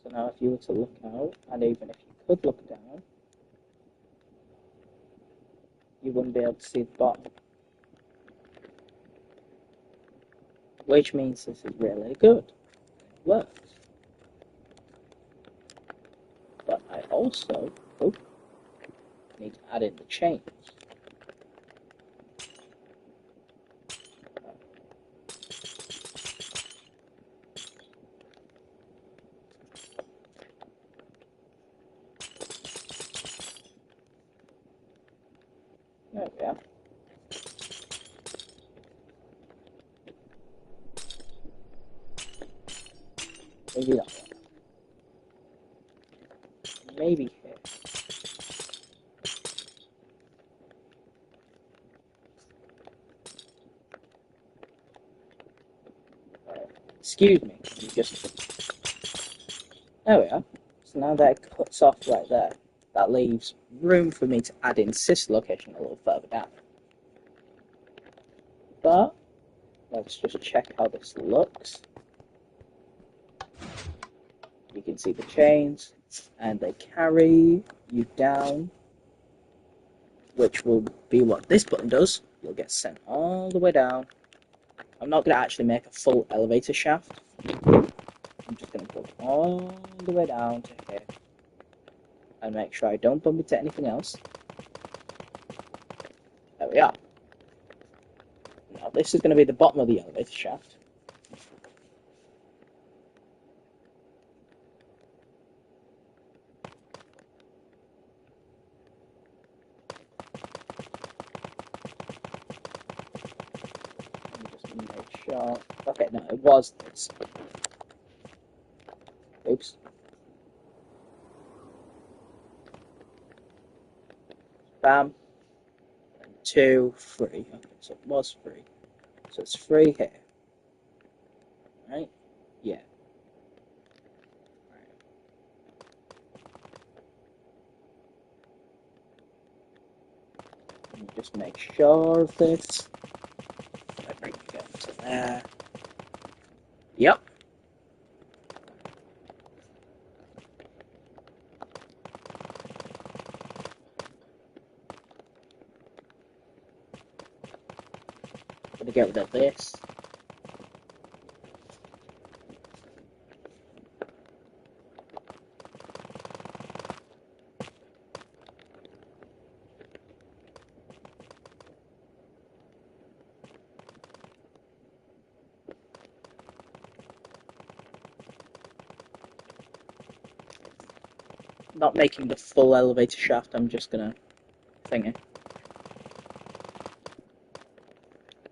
So now if you were to look out, and even if you could look down, you wouldn't be able to see the bottom. Which means this is really good. It works. But I also need to add in the chains. There we are. Maybe that one. Maybe here. Excuse me. You just. There we are. So now that it cuts off right there, that leaves room for me to add in this location a little further down. But let's just check how this looks. You can see the chains, and they carry you down, which will be what this button does. You'll get sent all the way down. I'm not going to actually make a full elevator shaft. I'm just going to go all the way down to here and make sure I don't bump into anything else. There we are. Now this is going to be the bottom of the elevator shaft. Let me just make sure. Okay, no, it was this. Oops. Bam. 2, 3. Okay, so it was 3. So it's 3 here. Right? Yeah. Right. Let me just make sure of this. I bring it up to there. Yep. Gonna get rid of this. Not making the full elevator shaft, I'm just gonna thing it.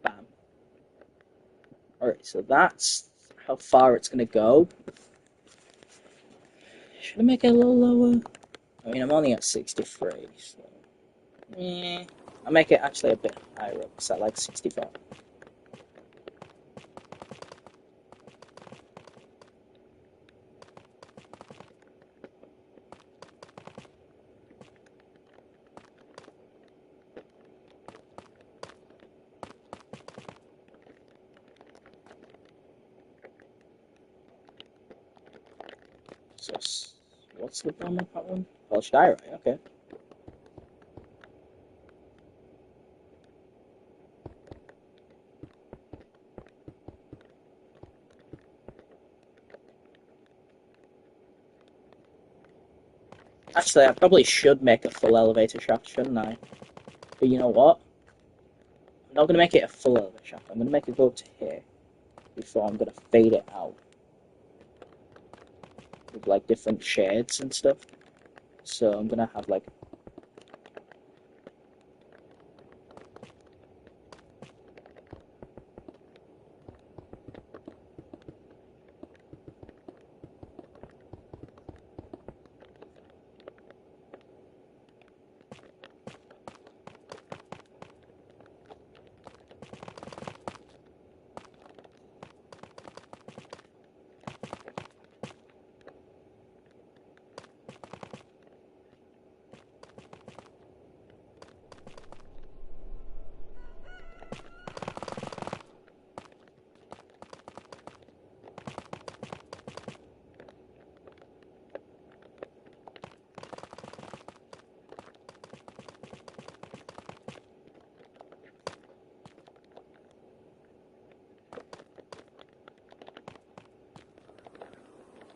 Bam. Alright, so that's how far it's gonna go. Should I make it a little lower? I mean, I'm only at 63, so. I'll make it actually a bit higher up, because I like 64. So, what's the bottom of that one? Polished iron, okay. Actually, I probably should make a full elevator shaft, shouldn't I? But you know what? I'm not going to make it a full elevator shaft. I'm going to make it go to here before I'm going to fade it out. with like different shades and stuff. So I'm gonna have like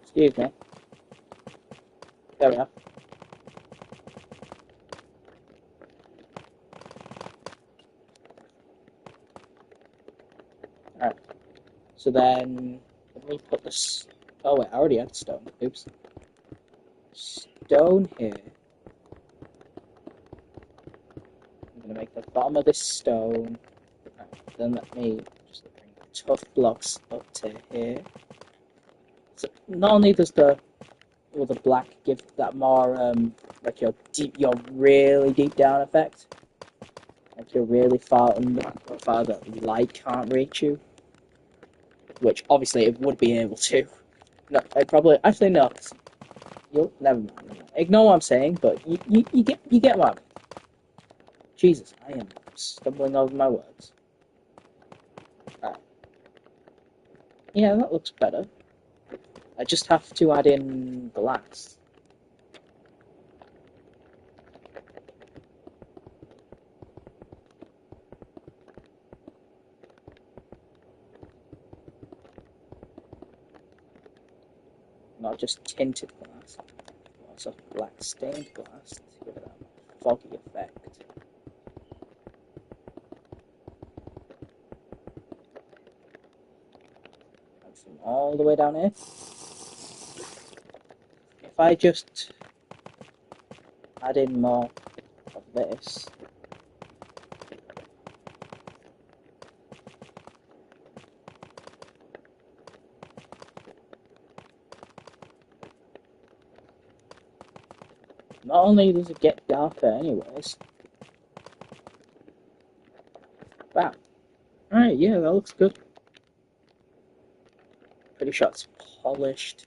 excuse me. There we are. Alright. So then let me put this. Oh wait, I already had stone. Oops. Stone here. I'm gonna make the bottom of this stone. Right, then let me just bring the tough blocks up to here. So not only does the black give that more like your really deep down effect, like you're really far under, far that light can't reach you, which obviously it would be able to. No, I probably actually no. You'll never mind. Ignore what I'm saying, but you get what I mean. Jesus, I am stumbling over my words. Right. Yeah, that looks better. I just have to add in glass. Not just tinted glass, also black stained glass to give it that foggy effect. And from all the way down here, if I just add in more of this, not only does it get darker anyways, bam. Alright, yeah, that looks good. Pretty sure it's polished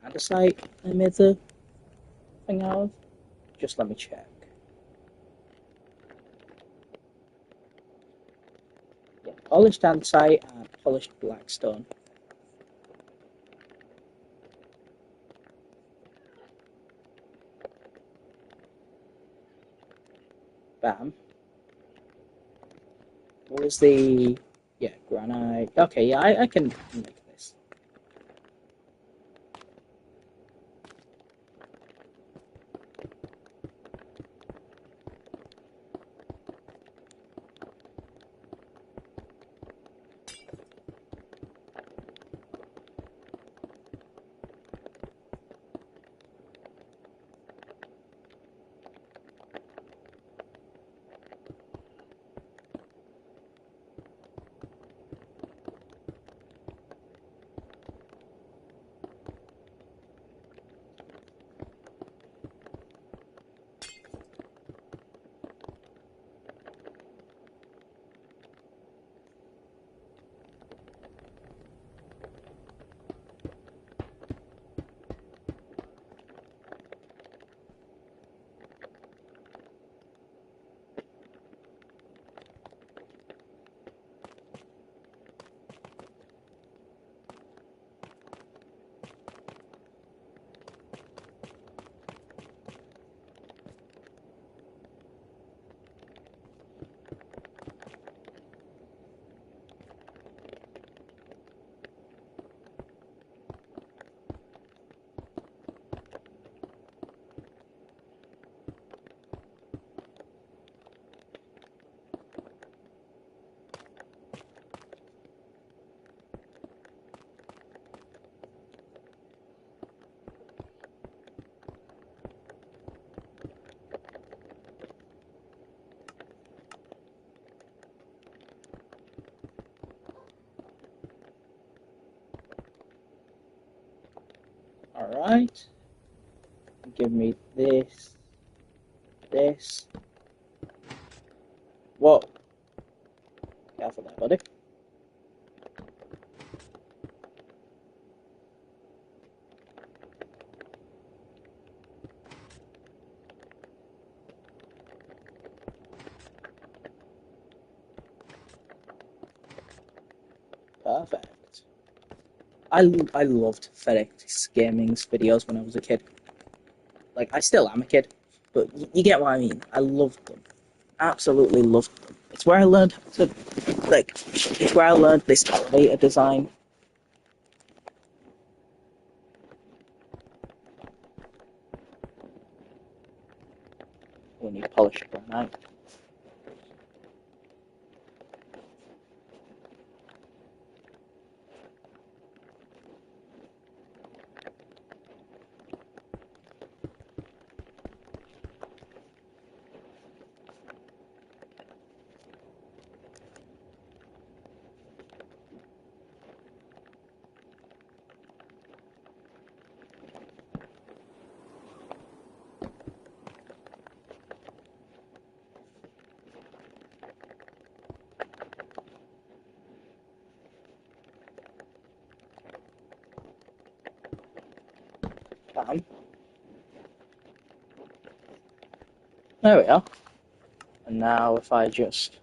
andesite I made the thing out of. Just let me check. Yeah, polished andesite and polished blackstone. Bam. What was the... Yeah, granite. Okay, yeah, I can make this. Alright. Give me this. This. Whoa. Careful there, buddy. Perfect. I loved FedEx Gaming's videos when I was a kid. Like, I still am a kid, but you get what I mean. I loved them. Absolutely loved them. It's where I learned to, like, it's where I learned this elevator design. When you polish it one out. Bam. There we are. And now if I just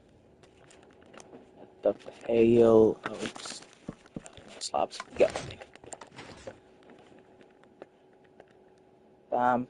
the pale oaks slabs, get ready. Bam.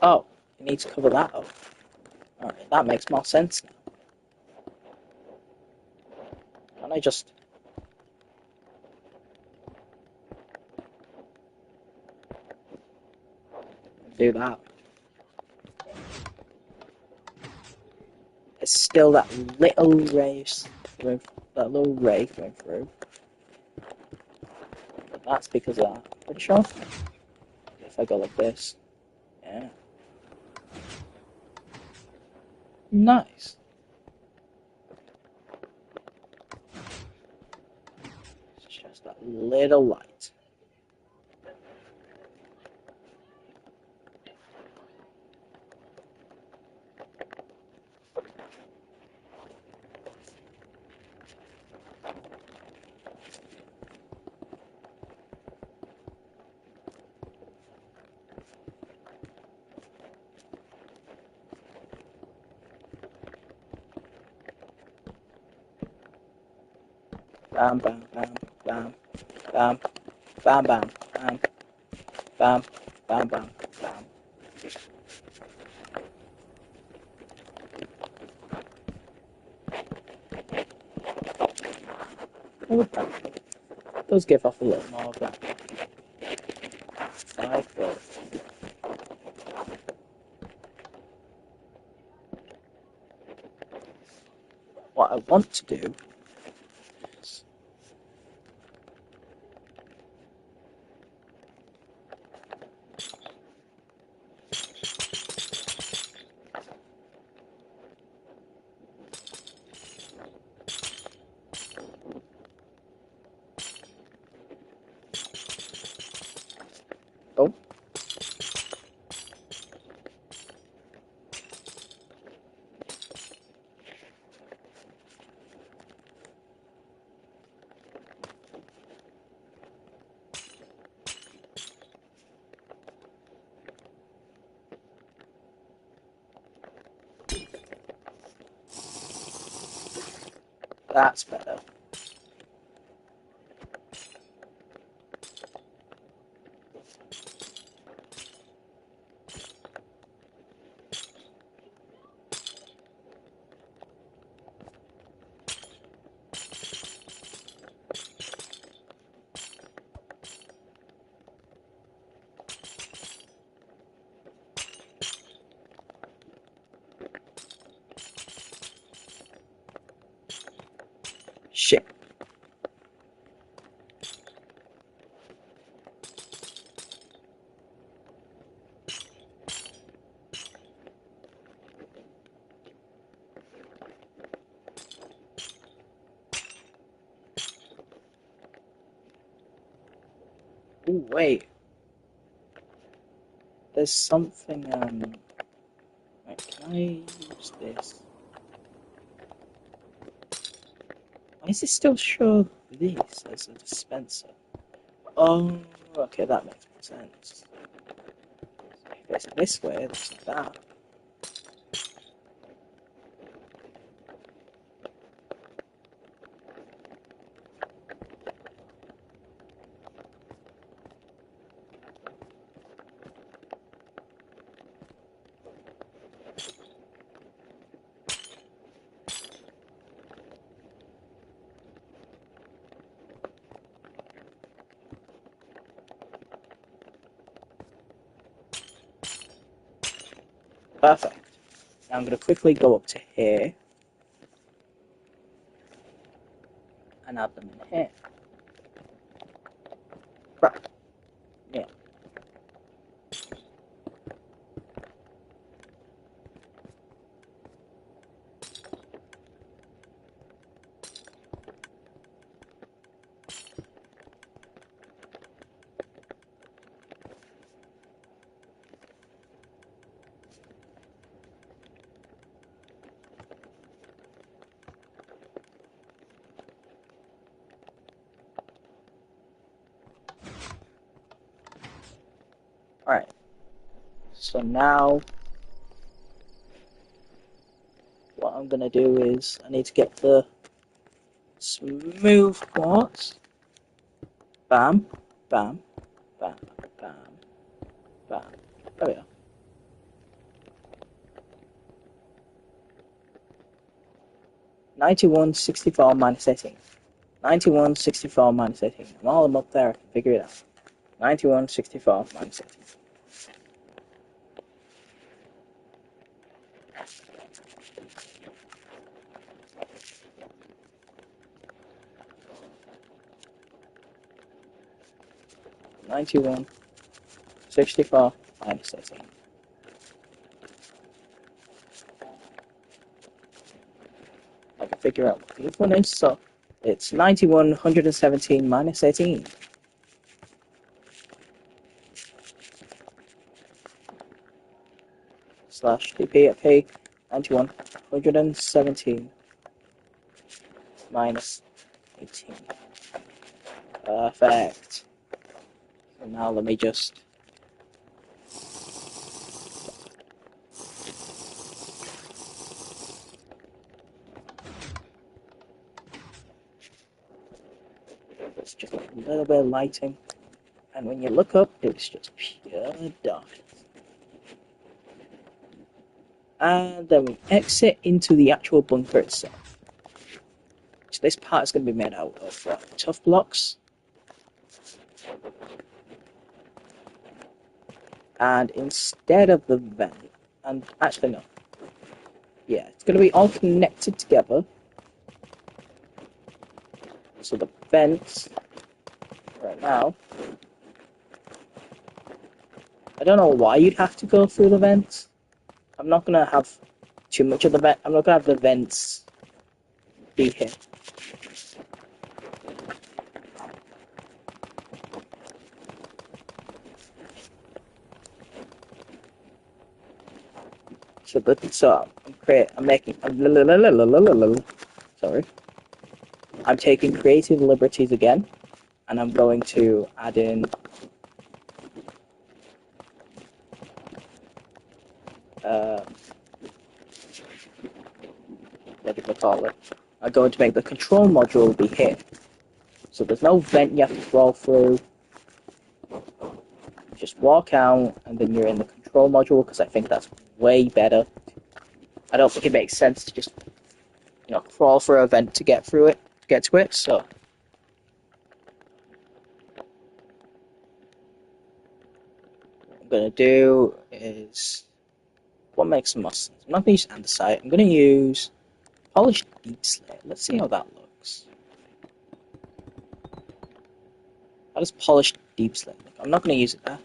Oh, you need to cover that up. Alright, that makes more sense now. Can I just do that? There's still that little ray going through. But that's because of that. Pretty sure. If I go like this. Yeah. Nice. It's just that little light. Bam, bam, bam, bam, bam, bam, bam, bam, bam, bam, bam, bam. Oh, that does give off a little more of that. I thought. What I want to do is oh, that's better. shit. Ooh, wait. There's something, wait, can I use this? Why does it still show this as a dispenser? Oh, okay, that makes more sense. If it's this way, it's like that. Perfect. Now I'm going to quickly go up to here and add them in here. Right. Yeah. Alright. So now what I'm going to do is I need to get the smooth quartz. Bam, bam, bam, bam, bam. There we go. 9164 minus 18. 9164 minus 18. While I'm up there, I can figure it out. 9164 minus 18. Ninety-one, 64 minus 18. I can figure out what the other one is, so it's 9117 minus 18. Slash dp at p 9117 minus 18. Perfect. So now let me just it's just a little bit of lighting, and when you look up, it's just pure darkness. And then we exit into the actual bunker itself. So this part is going to be made out of tough blocks. And instead of the vent, and actually no, yeah, it's going to be all connected together. So the vents, right now, I don't know why you'd have to go through the vents. I'm not going to have too much of the vent. I'm not going to have the vents be here. Sorry. I'm taking creative liberties again, and I'm going to add in what do you call it? I'm going to make the control module be here. So there's no vent you have to crawl through. Just walk out, and then you're in the control module, because I think that's way better. I don't think it makes sense to just, crawl through a vent to get through it, to get to it, so. What I'm going to do is, what makes the most sense? I'm not going to use andesite, I'm going to use polished deep slate. Let's see how that looks. How does polished deep slate look? I'm not going to use it there.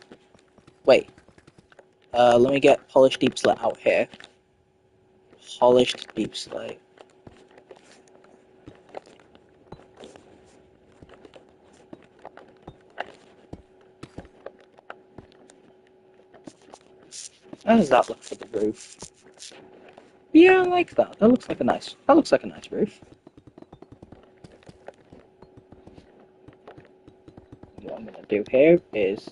Wait. Let me get polished deep slate out here. Polished deep slate. How does that look for the roof? Yeah, I like that. That looks like a nice roof. What I'm gonna do here is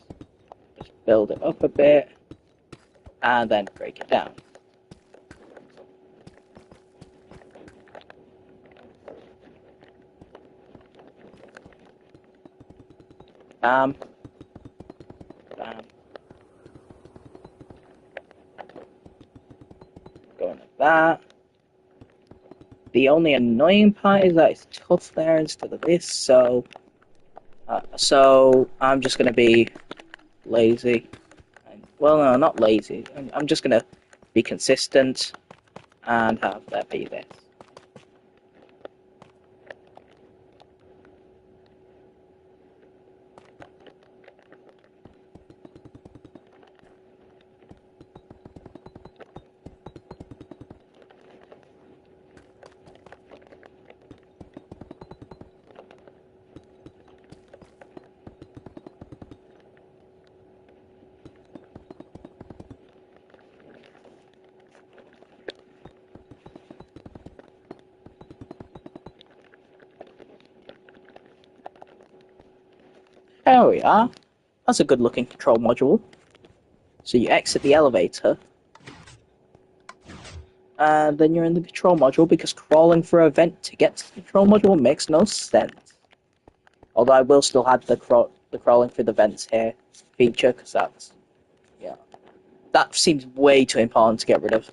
just build it up a bit and then break it down. Bam. Bam. Going like that. The only annoying part is that it's tough there instead of this, so I'm just gonna be lazy. Well, no, not lazy. I'm just gonna be consistent and have that be this. There we are. That's a good looking control module. So you exit the elevator, and then you're in the control module because crawling for a vent to get to the control module makes no sense. Although I will still add the crawling through the vents here feature because that seems way too important to get rid of.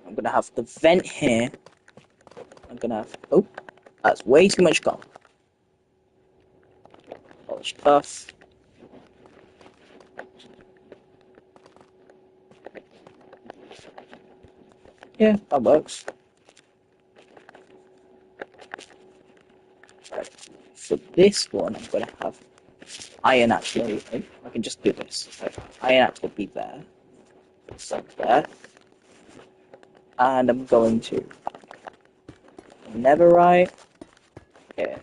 I'm gonna have the vent here. I'm gonna have that's way too much gone. Polished tough. Yeah, that works. Right. For this one, I'm gonna have iron actually. I can just do this. Iron actually be there. So there. And I'm going to netherite here.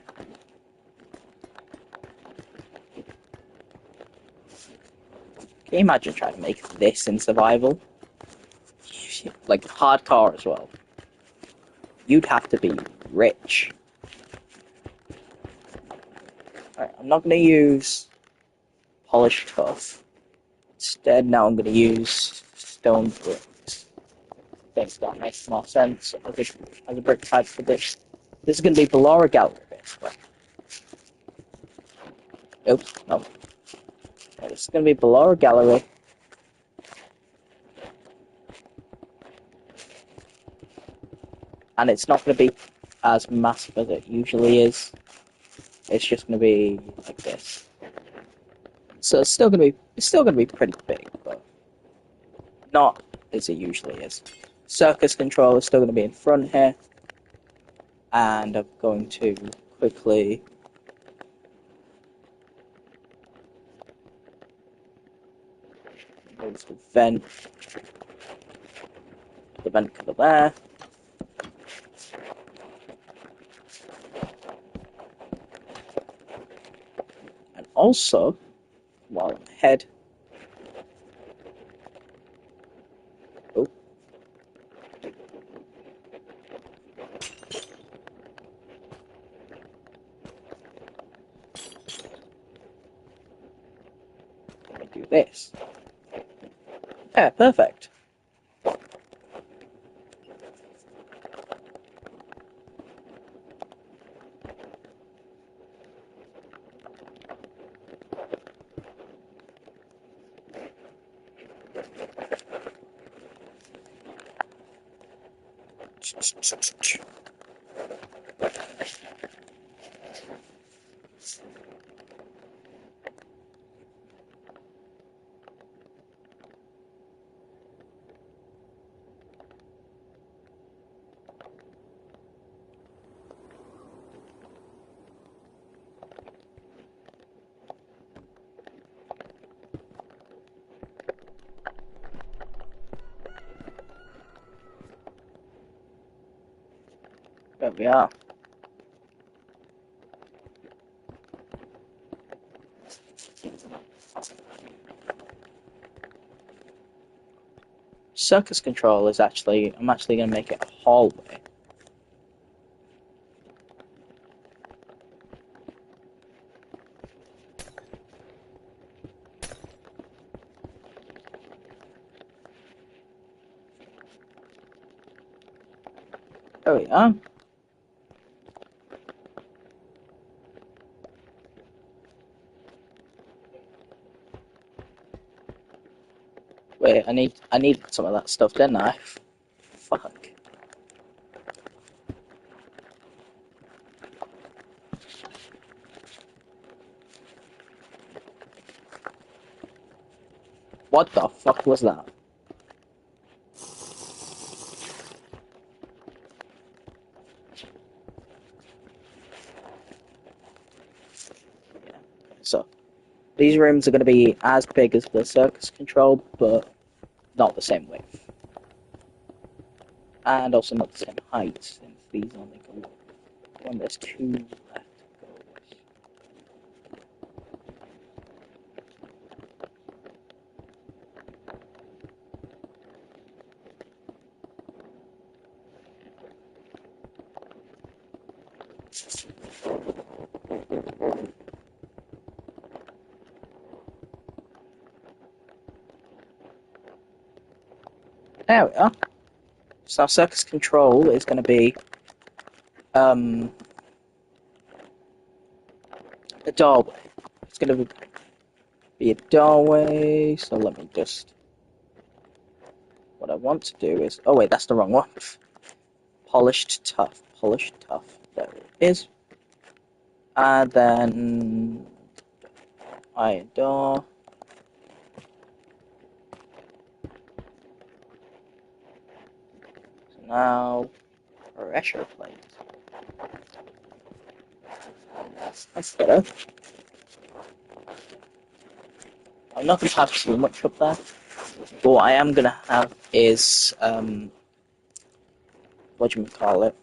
Can you imagine trying to make this in survival? Like hardcore as well. You'd have to be rich. Right, I'm not going to use polished tough. Instead, now I'm going to use stone bricks. I think that makes more sense as a brick type for this. This is going to be below a gallery, basically. Oops, no. Yeah, this is going to be below a gallery. And it's not going to be as massive as it usually is. It's just going to be like this. So it's still going to be pretty big, but not as it usually is. Circus control is still going to be in front here, and I'm going to quickly move the vent cover there. And also, while I'm ahead, I do this. Yeah, perfect. There we are. Circus control is actually, I'm actually going to make it a hallway. There we are. Wait, I need some of that stuff, didn't I? Fuck. What the fuck was that? Yeah. So, these rooms are going to be as big as the circus control, but not the same width. And also not the same height, since these only go up when there's two left to go with. There we are. So our circus control is going to be a doorway. It's going to be a doorway. So let me just. What I want to do is. Oh wait, that's the wrong one. Polished tough. Polished tough. There it is. And then iron door. So now pressure plate. That's better. I'm not going to have too much up there. But what I am going to have is, what do you call it?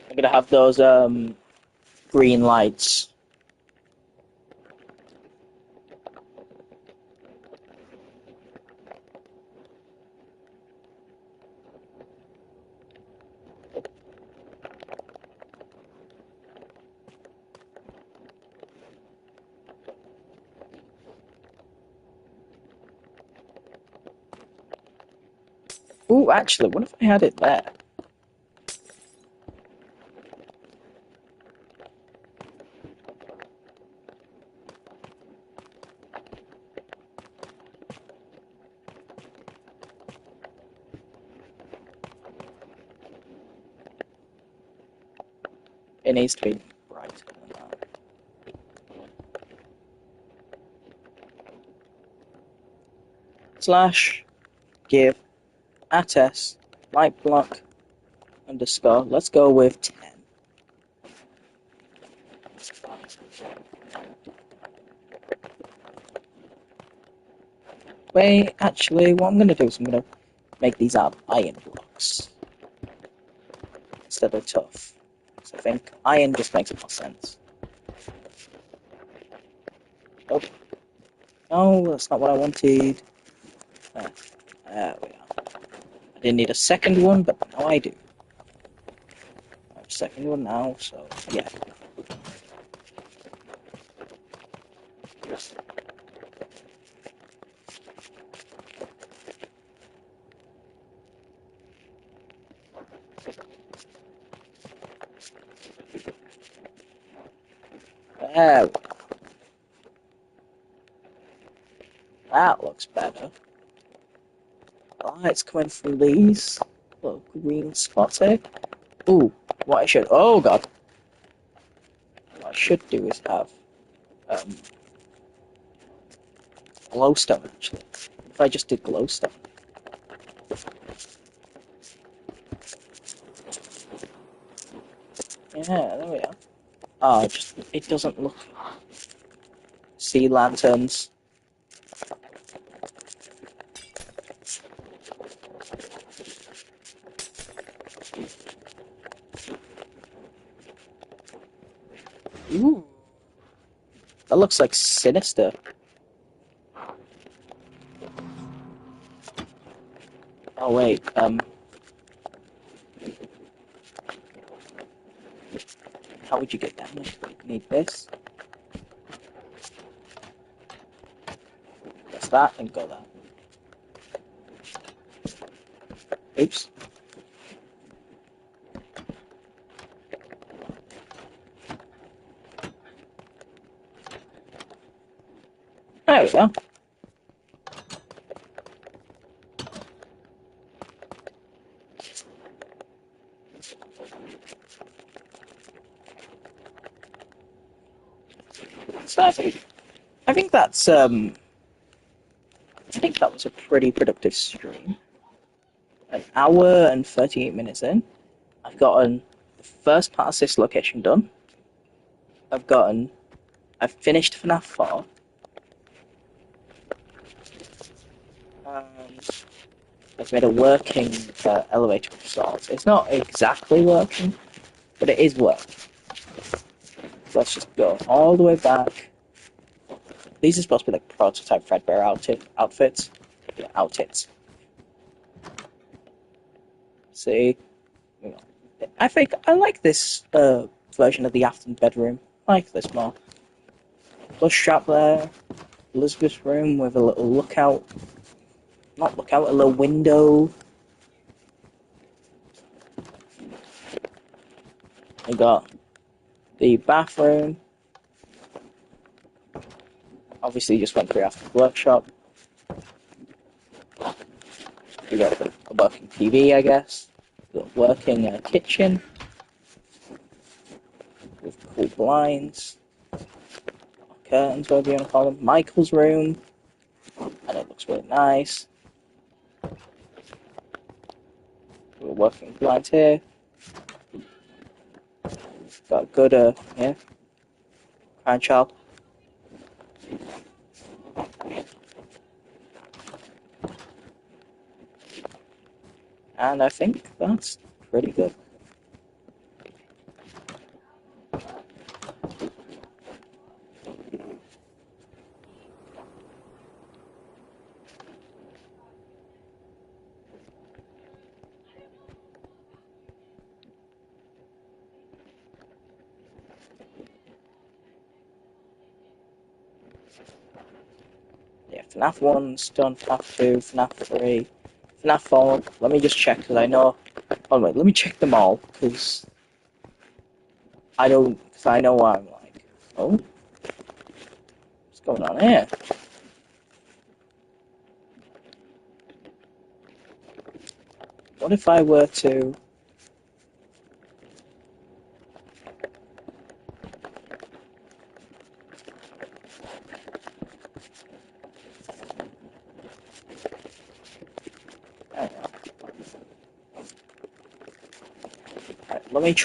I'm going to have those green lights. Ooh, actually, what if I had it there? It needs to be brighter than that. Slash give attest light block underscore. Let's go with 10. Wait, actually, what I'm going to do is I'm going to make these out of iron blocks instead of tough. So I think iron just makes more sense. Oh, no, that's not what I wanted. There we are. I didn't need a second one, but now I do. I have a second one now, so yeah. There we go. That looks better. Lights coming through these little green spots here. Ooh, what I should. Oh god. What I should do is have glowstone actually. If I just did glowstone. Yeah, there we are. Oh, it doesn't look. Sea lanterns. That looks like sinister. Oh wait, how would you get down there? Need this. Press that and go there. Oops. There we go. So I think that's I think that was a pretty productive stream. An hour and 38 minutes in. I've gotten the first part of this location done. I've finished FNAF 4. I've made a working elevator of sorts. It's not exactly working, but it is working. So let's just go all the way back. These are supposed to be like prototype Fredbear outfits. Yeah, outfits. See? I think I like this version of the Afton bedroom. I like this more. Bus shop there. Elizabeth's room with a little lookout. Not lookout, a little window. We got the bathroom. Obviously, just went through after the workshop. We got a working TV, I guess. We got a working kitchen with cool blinds, curtains, whatever you want to call them. Michael's room, and it looks really nice. We're working blinds here. Got a good, yeah, crying child. And I think that's pretty good. Yeah, FNAF 1's done, FNAF 2, FNAF 3, FNAF 4. Let me just check, because I know... Oh, wait, let me check them all, because I know what I'm like. Oh? What's going on here? What if I were to...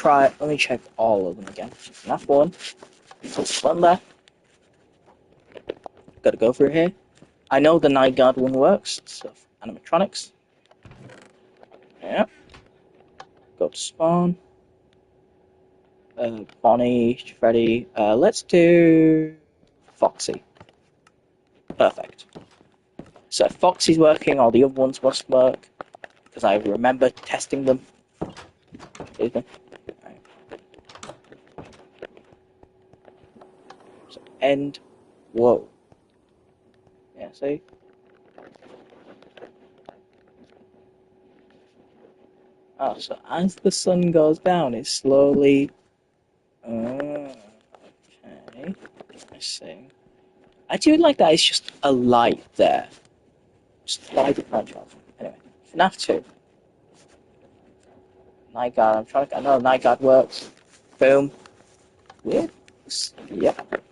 Right, let me check all of them again. FNAF 1. One there. Gotta go through here. I know the Night Guard one works, so animatronics. Yeah. Go to spawn. Bonnie, Freddy. Let's do Foxy. Perfect. So if Foxy's working, all the other ones must work, because I remember testing them. Excuse me. Right. So end. Whoa. Yeah, see? Oh, so as the sun goes down, it slowly... okay. I see. I do like that it's just a light there. Just light it punch off. Anyway, FNAF 2. Night Guard, I know Night Guard works. Boom. Weird. Yep.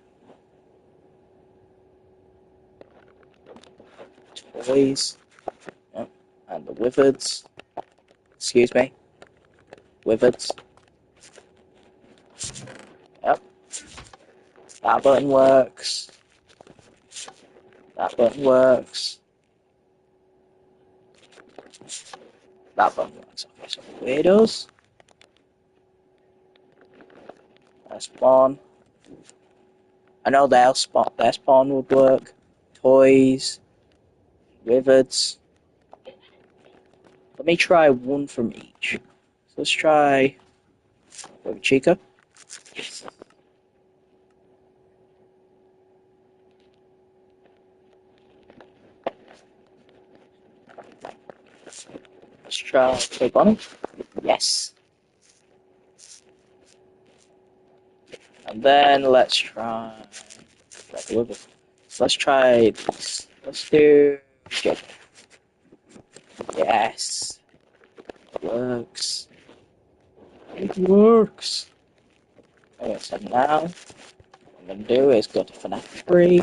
Toys. Yep. And the Wizards. Excuse me. Wizards. Yep. That button works. That button works. That button works. Okay, so weirdos. That's one. I know their spawn would work. Toys, rivets. Let me try one from each. So let's try Baby Chica. Let's try Toy Bonnie. Yes. And then let's try Red So let's try this. Let's do Jake. Yes. It works. It works. Okay, so now what I'm going to do is go to FNAF 3.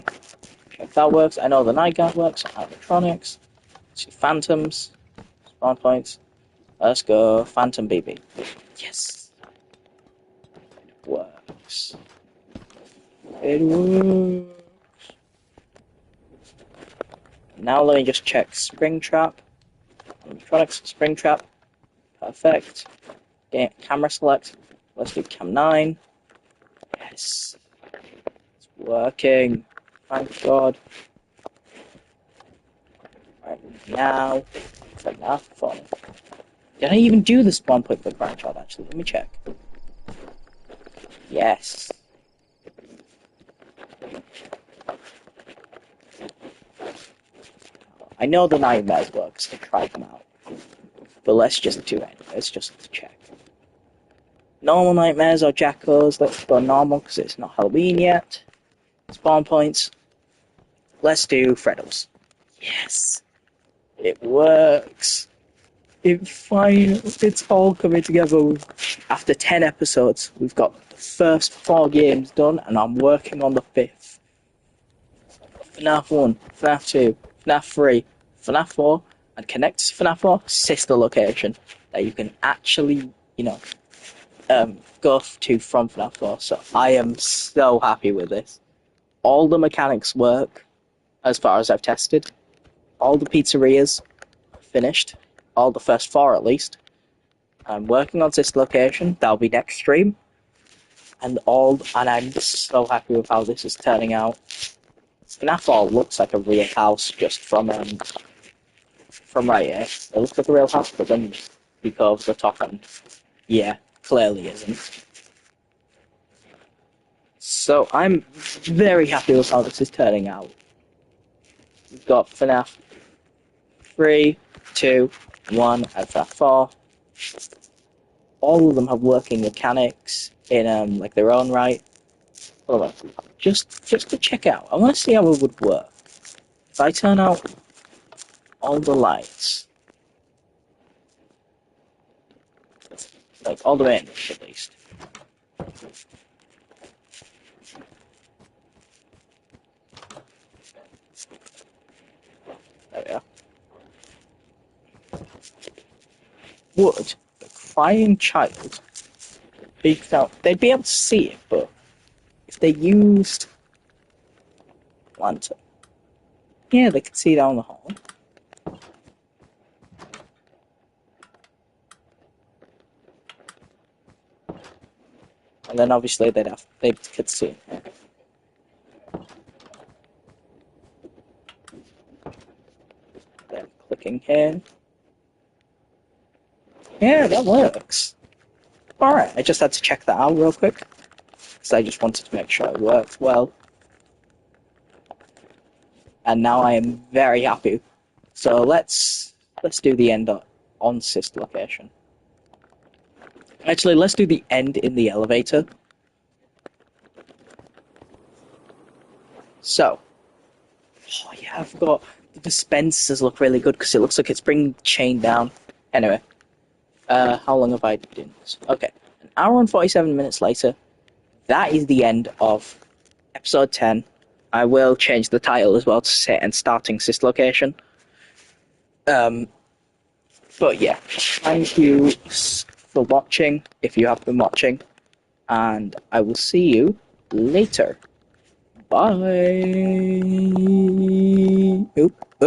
If that works, I know the night guard works on animatronics. Let's do phantoms. Spawn points. Let's go Phantom BB. Yes. It works. It works. Now let me just check Springtrap. Animatronics, Springtrap. Perfect. Camera select. Let's do Cam 9. Yes. It's working. Thank God. Right now. FNAF 4. Did I even do the spawn point for Grandchild actually? Let me check. Yes. I know the nightmares works to try them out. But let's just do it. Let's just check. Normal nightmares or Jackals. Let's go normal because it's not Halloween yet. Spawn points. Let's do Freddles. Yes. It works. It's all coming together. After 10 episodes, we've got the first 4 games done, and I'm working on the 5th. FNAF 1, FNAF 2, FNAF 3, FNAF 4, and connected to FNAF 4, sister location that you can actually, go to from FNAF 4. So I am so happy with this. All the mechanics work, as far as I've tested. All the pizzerias finished. All the first 4 at least. I'm working on this location. That'll be next stream. And I'm so happy with how this is turning out. FNAF 4 looks like a real house just from right here. It looks like a real house, but then you go over the top and yeah, clearly isn't. So I'm very happy with how this is turning out. We've got FNAF 3, 2, 1, and FNAF 4. All of them have working mechanics in like their own right. Hold on. Just to check out, I want to see how it would work. If I turn out all the lights, like all the way in at least. There we are. Would the crying child be out? They'd be able to see it, but if they used lantern, yeah, they could see down the hall. And then obviously they could see it. Then clicking here. Yeah, that works. Alright, I just had to check that out real quick. Because I just wanted to make sure it worked well. And now I am very happy. So let's do the end on Sys location. Actually, let's do the end in the elevator. So, oh yeah, I've got the dispensers look really good because it looks like it's bringing the chain down. Anyway, how long have I been doing this? Okay, an hour and 47 minutes later. That is the end of episode 10. I will change the title as well to say and starting Sys location. But yeah, thank you for watching, if you have been watching, and I will see you later. Bye. Oop.